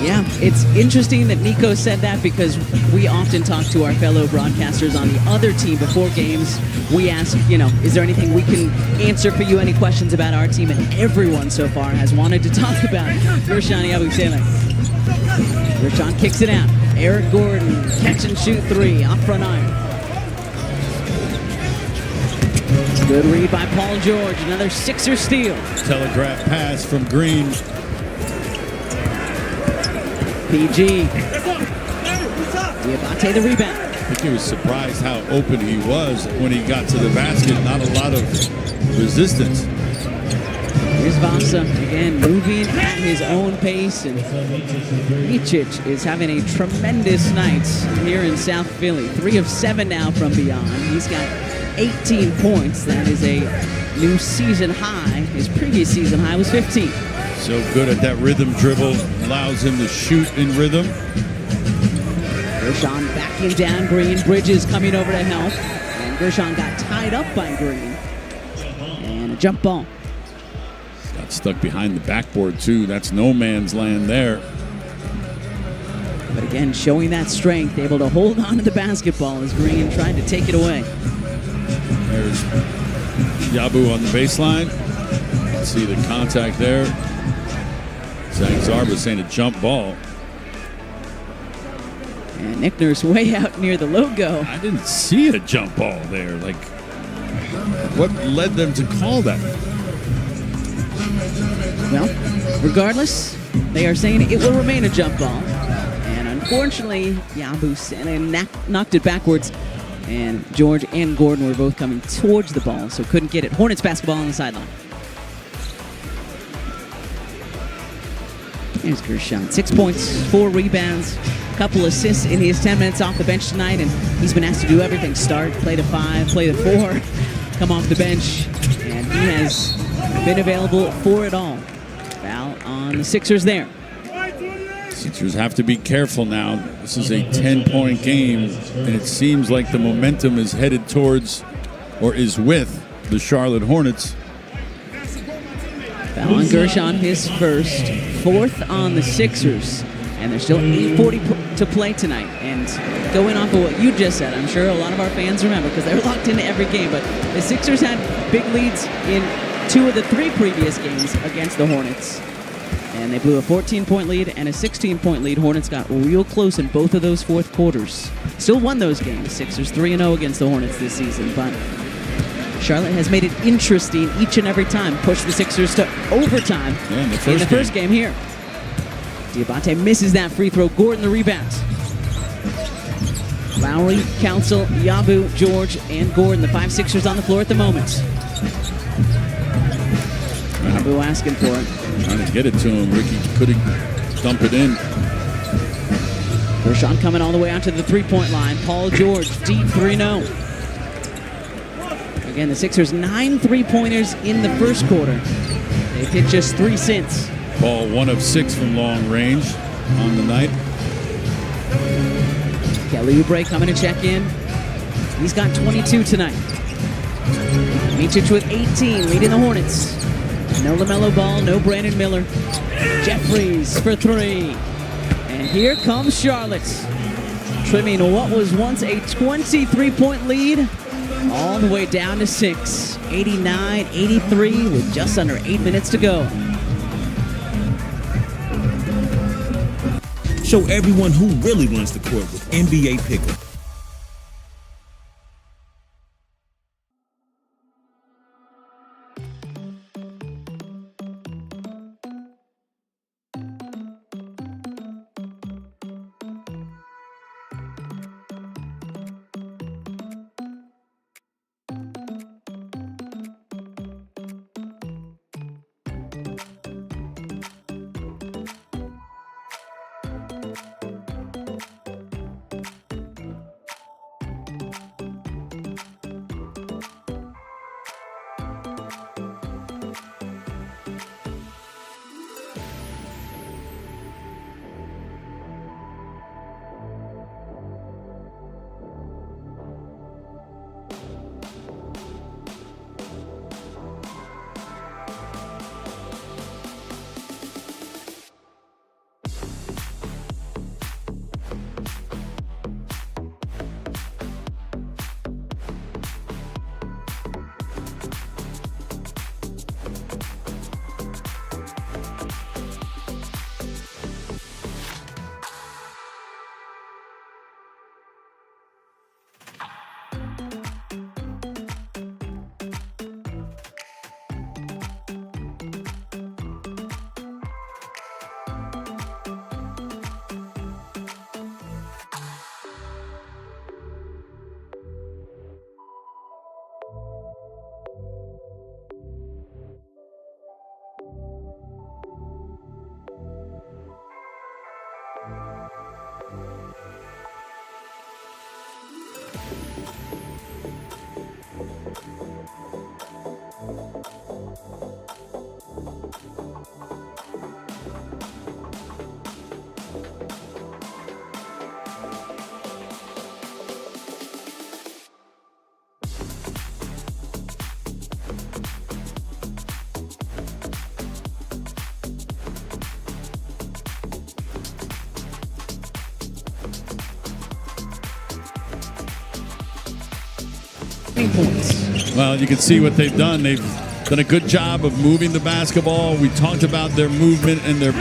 yeah, it's interesting that Nico said that because we often talk to our fellow broadcasters on the other team before games. We ask, is there anything we can answer for you, any questions about our team? And everyone so far has wanted to talk about Guerschon Yabusele. Guerschon kicks it out. Eric Gordon, catch and shoot three, off front iron. Good read by Paul George, another Sixer steal. Telegraph pass from Green. PG. Diabate the rebound. I think he was surprised how open he was when he got to the basket. Not a lot of resistance. Here's Vasa again moving at his own pace, and Micic is having a tremendous night here in South Philly. 3 of 7 now from beyond. He's got 18 points. That is a new season high. His previous season high was 15. So good at that rhythm dribble, allows him to shoot in rhythm. Guerschon backing down Green. Bridges coming over to help. And Guerschon got tied up by Green. And a jump ball. Got stuck behind the backboard too. That's no man's land there. But again, showing that strength, able to hold on to the basketball as Green tried to take it away. There's Yabu on the baseline. See the contact there. Zach Zarba saying a jump ball. And Nick Nurse way out near the logo. I didn't see a jump ball there. Like, what led them to call that? Well, regardless, they are saying it will remain a jump ball. And unfortunately, Yabusele knocked it backwards. And George and Gordon were both coming towards the ball, so couldn't get it. Hornets basketball on the sideline. Here's Guerschon. 6 points, 4 rebounds, a couple assists in his 10 minutes off the bench tonight, and he's been asked to do everything. Start, play the 5, play the 4, come off the bench, and he has been available for it all. Foul on the Sixers there. Sixers have to be careful now. This is a 10-point game, and it seems like the momentum is headed towards, or is with, the Charlotte Hornets. Foul on Guerschon, his first, 4th on the Sixers. And there's still 8:40 to play tonight. And going off of what you just said, I'm sure a lot of our fans remember because they're locked into every game. But the Sixers had big leads in 2 of the 3 previous games against the Hornets. And they blew a 14-point lead and a 16-point lead. Hornets got real close in both of those fourth quarters. Still won those games. Sixers 3-0 against the Hornets this season. But Charlotte has made it interesting each and every time. Pushed the Sixers to overtime in the first game here. Diabate misses that free throw. Gordon the rebound. Lowry, Council, Yabu, George, and Gordon, the 5 Sixers on the floor at the moment. Yabu asking for it. Trying to get it to him. Ricky couldn't dump it in. Guerschon coming all the way out to the 3-point line. Paul George, deep 3-0. Again, the Sixers 9 3-pointers in the first quarter. They've hit just 3 since. Ball 1 of 6 from long range on the night. Kelly Oubre coming to check in. He's got 22 tonight. Micic with 18, leading the Hornets. No LaMelo Ball, no Brandon Miller. Jeffries for 3. And here comes Charlotte, trimming what was once a 23-point lead all the way down to 6. 89-83 with just under 8 minutes to go. Show everyone who really runs the court with NBA Pick'em. turning points. Well, you can see what they've done. They've done a good job of moving the basketball. We talked about their movement and their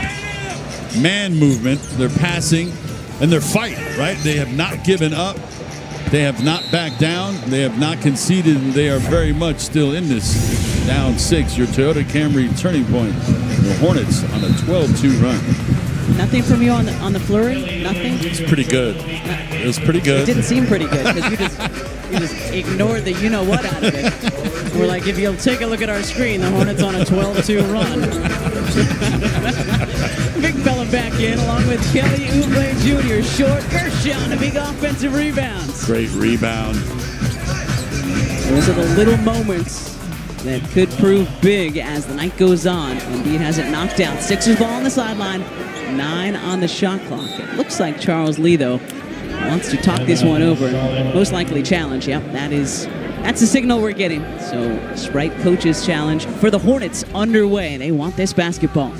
man movement, their passing, and their fight, right? They have not given up. They have not backed down. They have not conceded. And they are very much still in this. Down 6, your Toyota Camry turning point. The Hornets on a 12-2 run. Nothing from you on the flurry? Nothing? It's pretty good. It was pretty good. It didn't seem pretty good because you just ignored the you-know-what out of it. We're like, if you'll take a look at our screen, the Hornets on a 12-2 run. Big fella back in, along with Kelly Oubre Jr. Short Gershon, a big offensive rebounds. Great rebound. Those are the little moments that could prove big as the night goes on. Embiid has it knocked out. Sixers ball on the sideline. 9 on the shot clock. It looks like Charles Lee, though, wants to talk this one over. Most likely challenge. Yep, that's the signal we're getting. So Sprite coaches challenge for the Hornets underway. They want this basketball.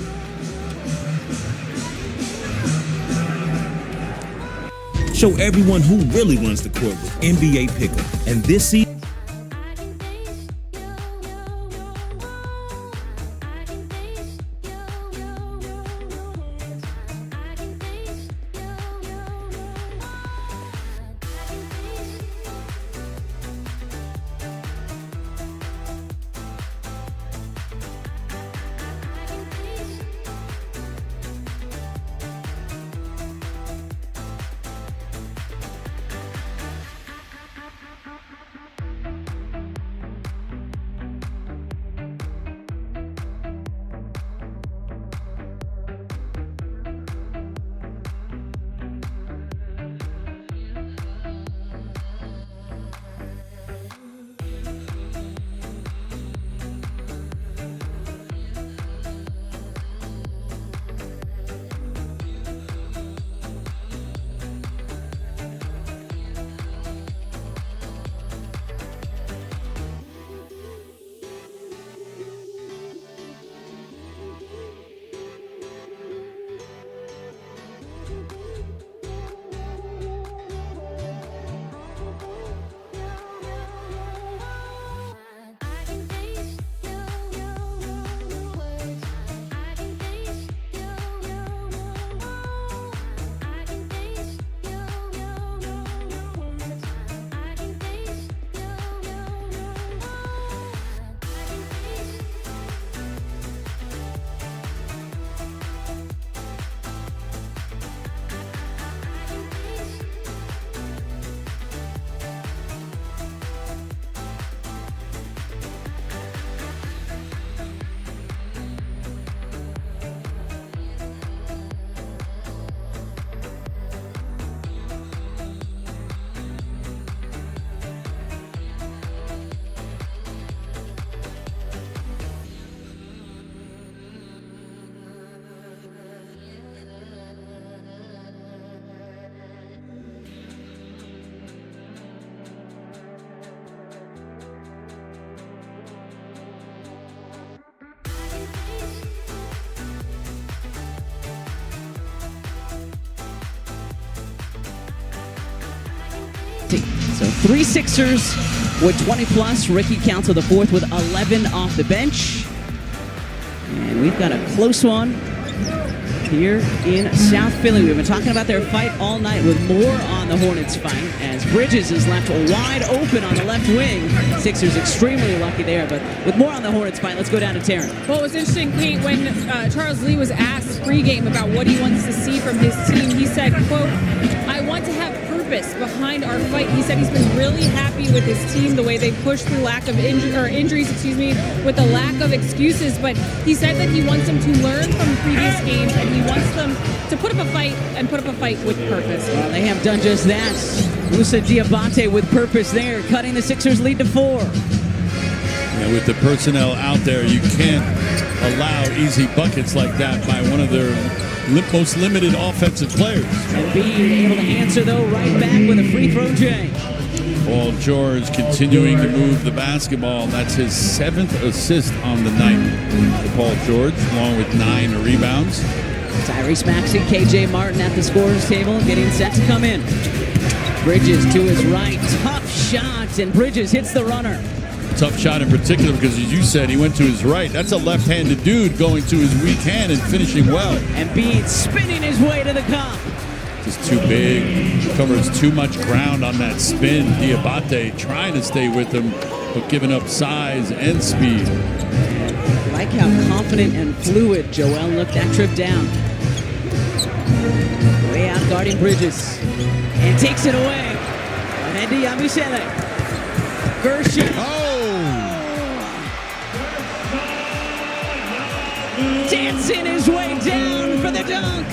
Show everyone who really runs the court with NBA Pickup. And this season, So 3 Sixers with 20 plus. Ricky counts to the fourth with 11 off the bench. And we've got a close one here in South Philly. We've been talking about their fight all night with more on the Hornets fight as Bridges is left wide open on the left wing. Sixers extremely lucky there, but with more on the Hornets fight, let's go down to Taryn. Well, it was interesting, Pete, when Charles Lee was asked pregame about what he wants to see from his team, he said, quote, "I want to have purpose behind our fight." He said he's been really happy with his team, the way they pushed through lack of injuries, with the lack of excuses. But he said that he wants them to learn from previous games, and he wants them to put up a fight and put up a fight with purpose. Well, they have done just that. Musa Diabate with purpose there, cutting the Sixers lead to 4. Yeah, with the personnel out there, you can't allow easy buckets like that by one of their most limited offensive players. And being able to answer, though, right back with a free throw, Jay. Paul George continuing to move the basketball. That's his 7th assist on the night for Paul George, along with 9 rebounds. Tyrese Maxey, KJ Martin at the scorer's table, getting set to come in. Bridges to his right. Tough shot, and Bridges hits the runner. Tough shot in particular because, as you said, he went to his right. That's a left-handed dude going to his weak hand and finishing well. Embiid spinning his way to the cup. Just too big. Covers too much ground on that spin. Diabate trying to stay with him, but giving up size and speed. I like how confident and fluid Joel looked that trip down. Way out guarding Bridges. And takes it away. Andy Yabusele. Gershon. Oh! Dancing his way down for the dunk.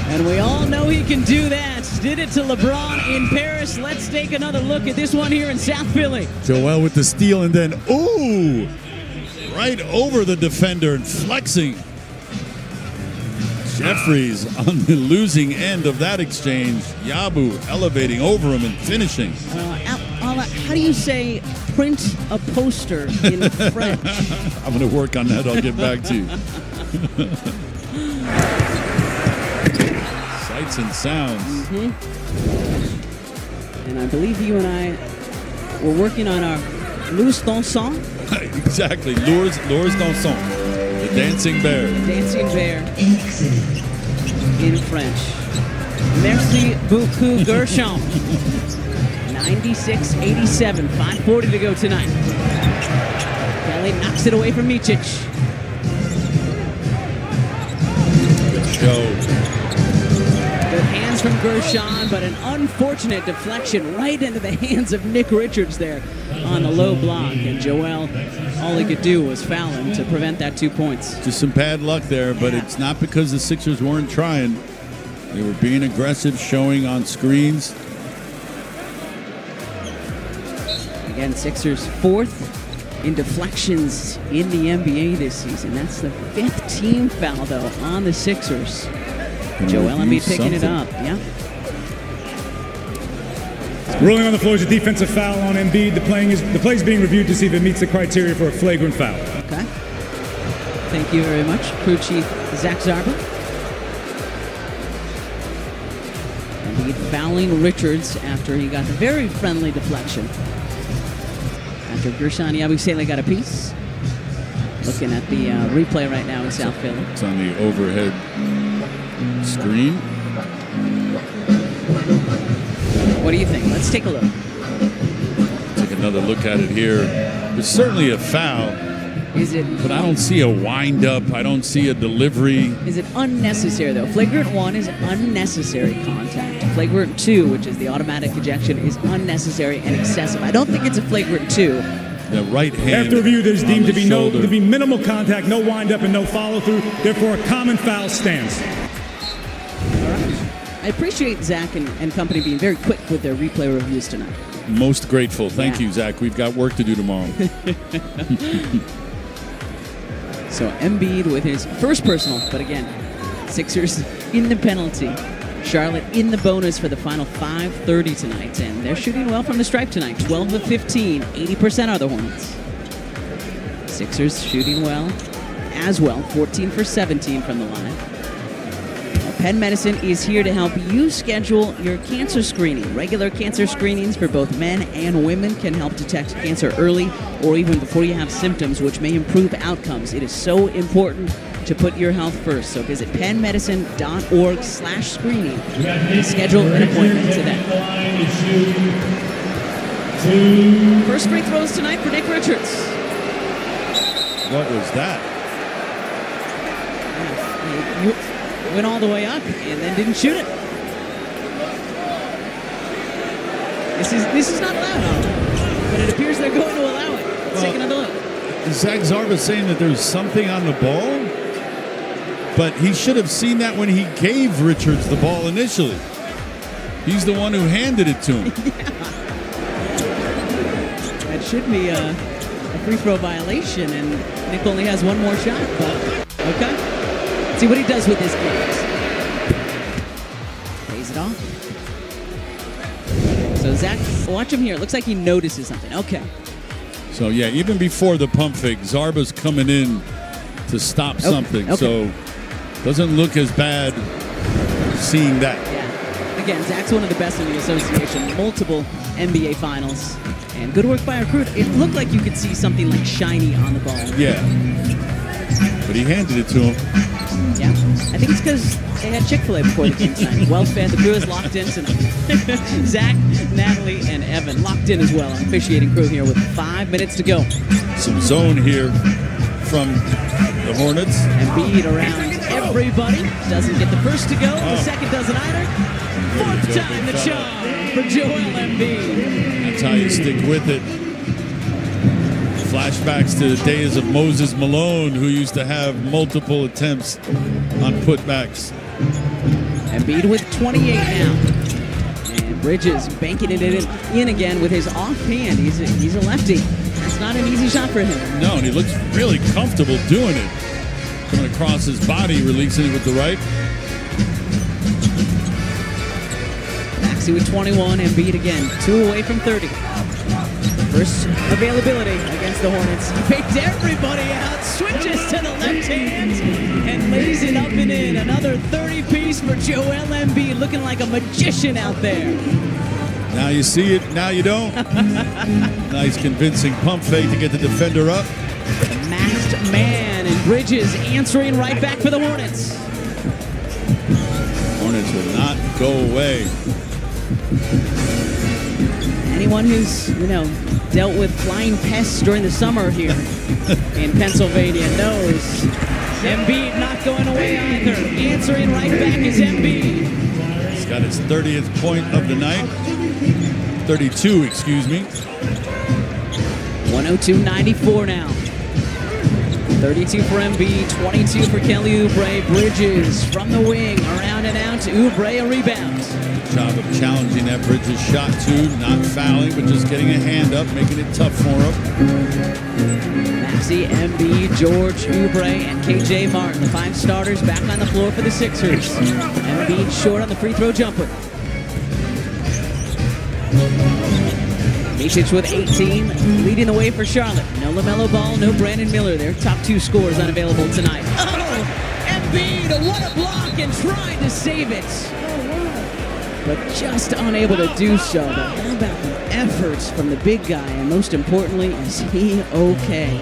And we all know he can do that. Did it to LeBron in Paris. Let's take another look at this one here in South Philly. Joel with the steal and then, ooh! Right over the defender and flexing. Jeffries on the losing end of that exchange. Yabu elevating over him and finishing. How do you say print a poster in French? I'm going to work on that. I'll get back to you. Sights and sounds. Mm-hmm. And I believe you and I were working on our Lures Dansant. Exactly. Lures Dansant. The Dancing Bear. Dancing Bear. In French. Merci beaucoup, Gershon. 96-87. 5:40 to go tonight. Kelly knocks it away from Micic. Good show. Good hands from Gershon, but an unfortunate deflection right into the hands of Nick Richards there on the low block. And Joel, all he could do was foul him to prevent that 2 points. Just some bad luck there, but it's not because the Sixers weren't trying. They were being aggressive, showing on screens. Again, Sixers fourth in deflections in the NBA this season. That's the 5th team foul, though, on the Sixers. Joel Embiid picking it up. Yeah. Rolling on the floor is a defensive foul on Embiid. The play is being reviewed to see if it meets the criteria for a flagrant foul. Okay. Thank you very much, crew chief Zach Zarba. Embiid fouling Richards after he got a very friendly deflection. After Gershon Yabusele got a piece. Looking at the replay right now in South Philly. It's on the overhead screen. What do you think? Let's take a look. Take another look at it here. There's certainly a foul. Is it? But I don't see a wind-up. I don't see a delivery. Is it unnecessary, though? Flagrant 1 is unnecessary contact. Flagrant 2, which is the automatic ejection, is unnecessary and excessive. I don't think it's a flagrant 2. The right hand. After review, there's deemed to be shoulder. minimal contact, no wind-up, and no follow-through. Therefore, a common foul stands. All right. I appreciate Zach and company being very quick with their replay reviews tonight. Most grateful. Thank you, Zach. We've got work to do tomorrow. So Embiid with his first personal, but again, Sixers in the penalty. Charlotte in the bonus for the final 5:30 tonight, and they're shooting well from the stripe tonight. 12 of 15, 80% are the Hornets. Sixers shooting well as well, 14 for 17 from the line. Penn Medicine is here to help you schedule your cancer screening. Regular cancer screenings for both men and women can help detect cancer early or even before you have symptoms, which may improve outcomes. It is so important to put your health first. So visit pennmedicine.org/screening to schedule an appointment today. First free throws tonight for Nick Richards. What was that? Went all the way up and then didn't shoot it. This is not allowed, but it appears they're going to allow it. Let's take another look. Zach Zarba saying that there's something on the ball, but he should have seen that when he gave Richards the ball initially. He's the one who handed it to him. Yeah. That should be a free throw violation, and Nick only has one more shot. But okay. See what he does with his hands. Pays it off. So Zach, watch him here. Looks like he notices something. Okay. So yeah, even before the pump fake, Zarba's coming in to stop something. Okay. So doesn't look as bad seeing that. Yeah. Again, Zach's one of the best in the association. Multiple NBA Finals. And good work by our crew. It looked like you could see something like shiny on the ball. Yeah. But he handed it to him. Yeah. I think it's because they had Chick-fil-A before the game tonight. Well fed. The crew is locked in tonight. Zach, Natalie, and Evan locked in as well. Our officiating crew here with 5 minutes to go. Some zone here from the Hornets. Embiid around everybody. Doesn't get the first to go. The second doesn't either. Fourth time the charm for Joel Embiid. That's how you stick with it. Flashbacks to the days of Moses Malone, who used to have multiple attempts on putbacks. Embiid with 28 now. And Bridges banking it in again with his offhand. He's a lefty. It's not an easy shot for him. No, and he looks really comfortable doing it. Coming across his body, releasing it with the right. Maxey with 21, Embiid again, 2 away from 30. First availability against the Hornets. He faked everybody out, switches to the left hand, and lays it up and in. Another 30-piece for Joel Embiid, looking like a magician out there. Now you see it, now you don't. Nice convincing pump fake to get the defender up. The masked man, and Bridges answering right back for the Hornets. Hornets will not go away. Anyone who's, dealt with flying pests during the summer here in Pennsylvania knows Embiid not going away either. Answering right back is Embiid. He's got his 30th point of the night. 32, excuse me. 102-94 now. 32 for Embiid, 22 for Kelly Oubre. Bridges from the wing, around and out to Oubre, a rebound. Job of challenging that Bridges shot too, not fouling, but just getting a hand up, making it tough for him. Maxey, Embiid, George, Oubre, and KJ Martin, the 5 starters back on the floor for the Sixers. Embiid short on the free throw jumper. Micic with 18, leading the way for Charlotte. No LaMelo Ball, no Brandon Miller. Their top 2 scorers unavailable tonight. Oh, Embiid, what a block, and tried to save it. But just unable to do so. But how about the efforts from the big guy? And most importantly, is he okay?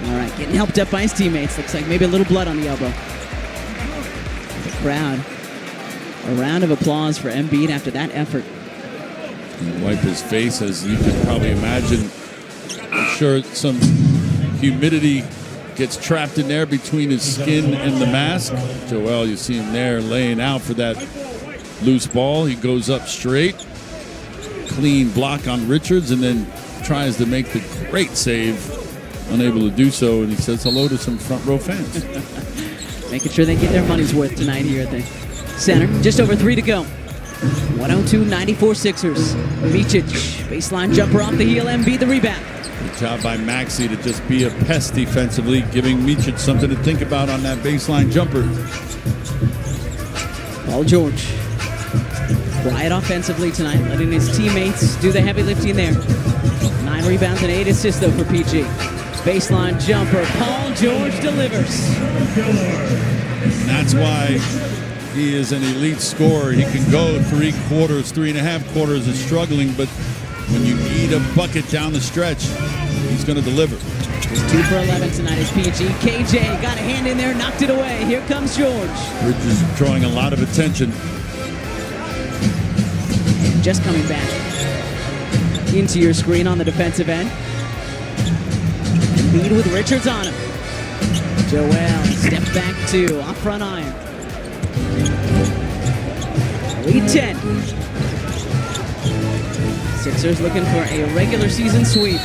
All right, getting helped up by his teammates. Looks like maybe a little blood on the elbow. The crowd, a round of applause for Embiid after that effort. Wipe his face, as you can probably imagine. I'm sure some humidity gets trapped in there between his skin and the mask. Joel, you see him there laying out for that loose ball. He goes up straight. Clean block on Richards, and then tries to make the great save. Unable to do so, and he says hello to some front row fans. Making sure they get their money's worth tonight here at the center. Just over 3 to go. 102-94 Sixers. Micic, baseline jumper off the heel, Embiid the rebound. Good job by Maxey to just be a pest defensively, giving Micic something to think about on that baseline jumper. Paul George, quiet offensively tonight, letting his teammates do the heavy lifting there. 9 rebounds and 8 assists though for PG. Baseline jumper, Paul George delivers. And that's why he is an elite scorer. He can go 3 quarters, 3.5 quarters of struggling, but when you need a bucket down the stretch, he's going to deliver. 2 for 11 tonight is PG. KJ got a hand in there, knocked it away. Here comes George. Bridges drawing a lot of attention. Just coming back into your screen on the defensive end. Embiid with Richards on him. Joel, step back 2, off front iron. Lead 10. Sixers looking for a regular season sweep.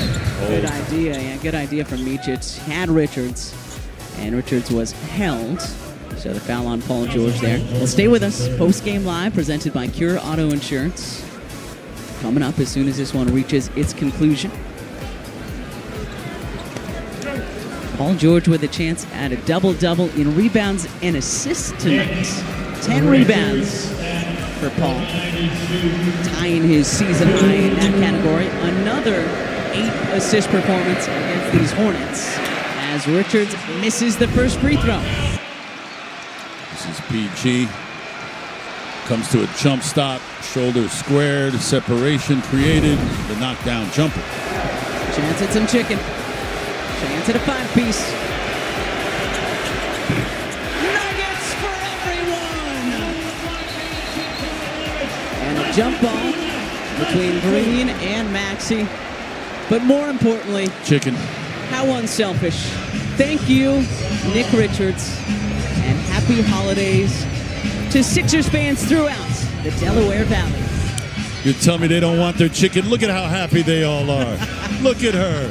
Good idea, yeah, good idea from Micic. Had Richards, and Richards was held. So the foul on Paul George there. Well, stay with us. Post-game live presented by Cure Auto Insurance. Coming up as soon as this one reaches its conclusion. Paul George with a chance at a double-double in rebounds and assists tonight. 10 rebounds for Paul, tying his season high in that category. Another 8 assist performance against these Hornets as Richards misses the first free throw. This is PG. Comes to a jump stop. Shoulder squared. Separation created. The knockdown jumper. Chance at some chicken. Chance at a 5-piece. Nuggets for everyone! And a jump ball between Green and Maxey. But more importantly, chicken. How unselfish. Thank you, Nick Richards, and happy holidays to Sixers fans throughout the Delaware Valley. You tell me they don't want their chicken? Look at how happy they all are. Look at her.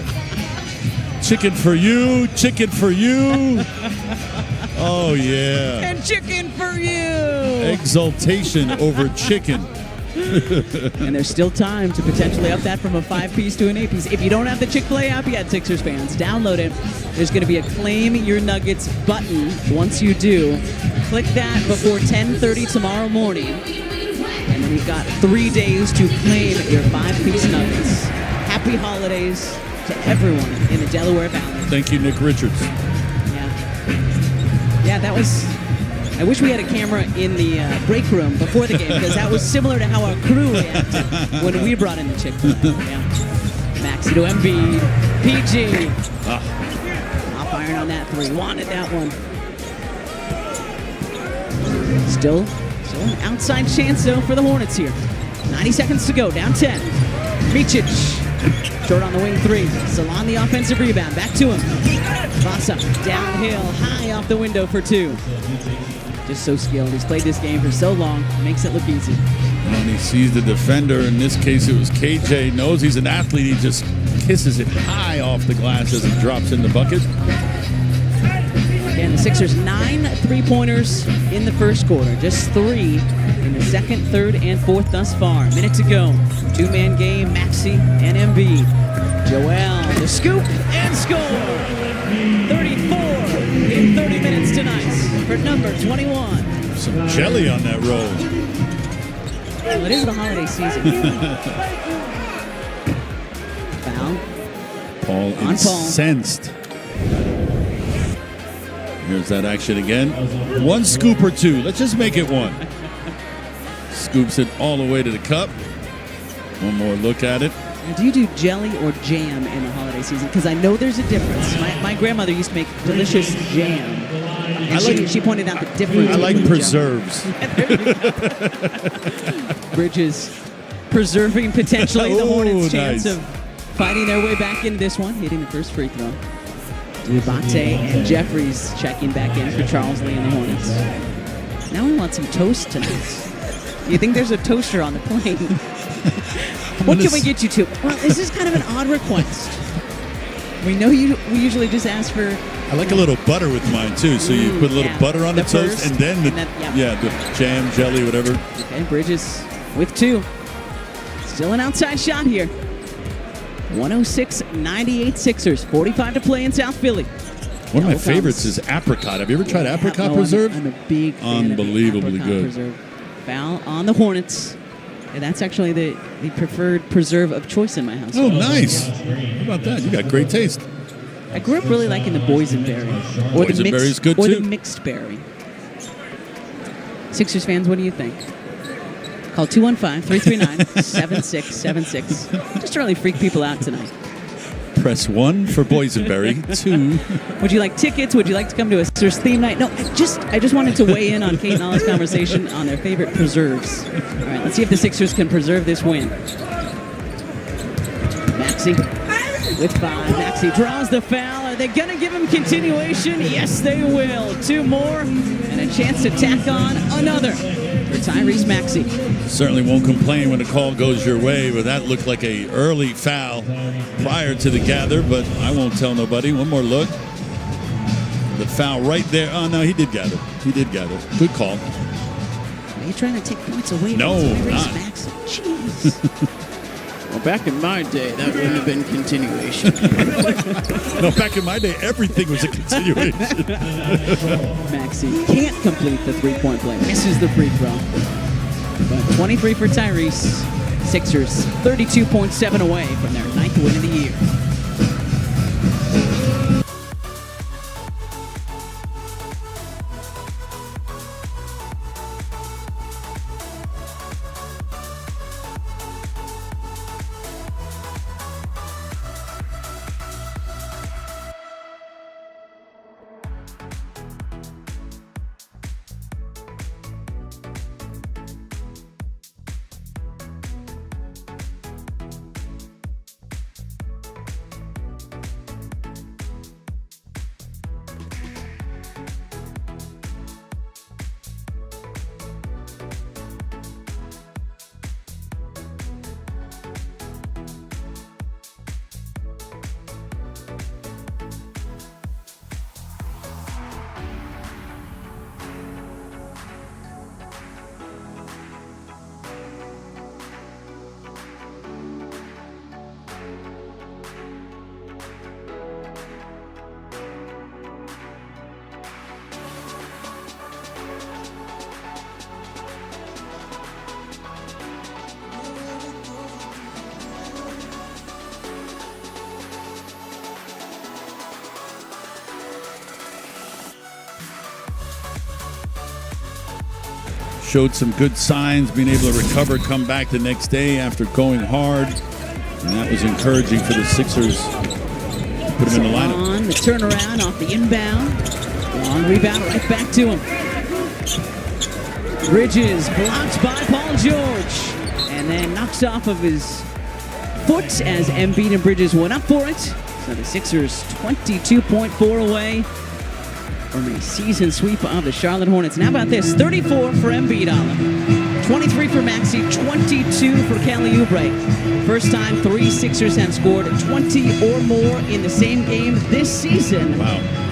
Chicken for you, chicken for you. Oh, yeah. And chicken for you. Exultation over chicken. And there's still time to potentially up that from a 5-piece to an 8-piece. If you don't have the Chick-fil-A app yet, Sixers fans, download it. There's going to be a Claim Your Nuggets button. Once you do, click that before 10:30 tomorrow morning. And then you've got 3 days to claim your 5-piece nuggets. Happy holidays to everyone in the Delaware Valley. Thank you, Nick Richards. Yeah, that was... I wish we had a camera in the break room before the game, because that was similar to how our crew reacted when we brought in the Chick-fil-A. Yeah. Maxey to Embiid. PG. Off iron on that 3. Wanted that one. Still an outside chance, though, for the Hornets here. 90 seconds to go. Down 10. Micic. Short on the wing 3. Salon the offensive rebound. Back to him. Vasa downhill. High off the window for 2. Just so skilled. He's played this game for so long. Makes it look easy. And he sees the defender. In this case, it was KJ. Knows he's an athlete. He just kisses it high off the glass as it drops in the bucket. Again, the Sixers 9 3-pointers in the first quarter. Just 3 in the second, third, and fourth thus far. Minute to go. 2-man game. Maxey and Embiid. Joel, the scoop and score. 34 in 30 minutes tonight for number 21. Some jelly on that roll. Well, it is the holiday season. Foul. Paul incensed. Here's that action again. 1 scoop or 2. Let's just make it 1. Scoops it all the way to the cup. One more look at it. Do you do jelly or jam in the holiday season? Because I know there's a difference. My grandmother used to make delicious jam. And she pointed out the difference. I like preserves. Bridges preserving potentially the Hornets' chance nice. of fighting their way back in this one, hitting the first free throw. Diabate and Jeffries checking back in for Charles Lee and the Hornets. Now we want some toast tonight. You think there's a toaster on the plane? What can we get you to? Well, this is kind of an odd request. We know we usually just ask for... I like a little butter with mine, too. So you put a little butter on the toast first, and then the jam, jelly, whatever. Okay, Bridges with 2. Still an outside shot here. 106-98 Sixers. 45 to play in South Philly. One of my favorites is apricot. Have you ever tried apricot preserve? I'm a big fan Unbelievably of good. Preserve. Foul on the Hornets. And that's actually the preferred preserve of choice in my house. Oh, nice. How about that? You got great taste. I grew up really liking the boysenberry. Or Boysenberry's good, or too. the mixed berry. Sixers fans, what do you think? Call 215-339-7676. Just to really freak people out tonight. Press 1 for boysenberry. 2. Would you like tickets? Would you like to come to a Sixers theme night? No, I just wanted to weigh in on Kate and Ollie's conversation on their favorite preserves. All right, let's see if the Sixers can preserve this win. Maxey with 5. Maxey draws the foul. Are they going to give him continuation? Yes, they will. 2 more and a chance to tack on another for Tyrese Maxey. Certainly won't complain when the call goes your way, but that looked like a early foul prior to the gather, but I won't tell nobody. One more look. The foul right there. Oh, no, he did gather. Good call. Are you trying to take points away No, from Tyrese not. Maxey? Jeez. Well, back in my day, that wouldn't have been continuation. No, back in my day, everything was a continuation. Maxey can't complete the 3-point play. Misses the free throw. But 23 for Tyrese. Sixers 32.7 away from their 9th win of the year. showed some good signs, being able to recover, come back the next day after going hard. And that was encouraging for the Sixers. Put him in the lineup. On the turnaround off the inbound. Long rebound right back to him. Bridges blocked by Paul George. And then knocks off of his foot as Embiid and Bridges went up for it. So the Sixers 22.4 away from a season sweep of the Charlotte Hornets. And how about this? 34 for Embiid, Olive. 23 for Maxey, 22 for Kelly Oubre. First time 3 Sixers have scored 20 or more in the same game this season. Wow.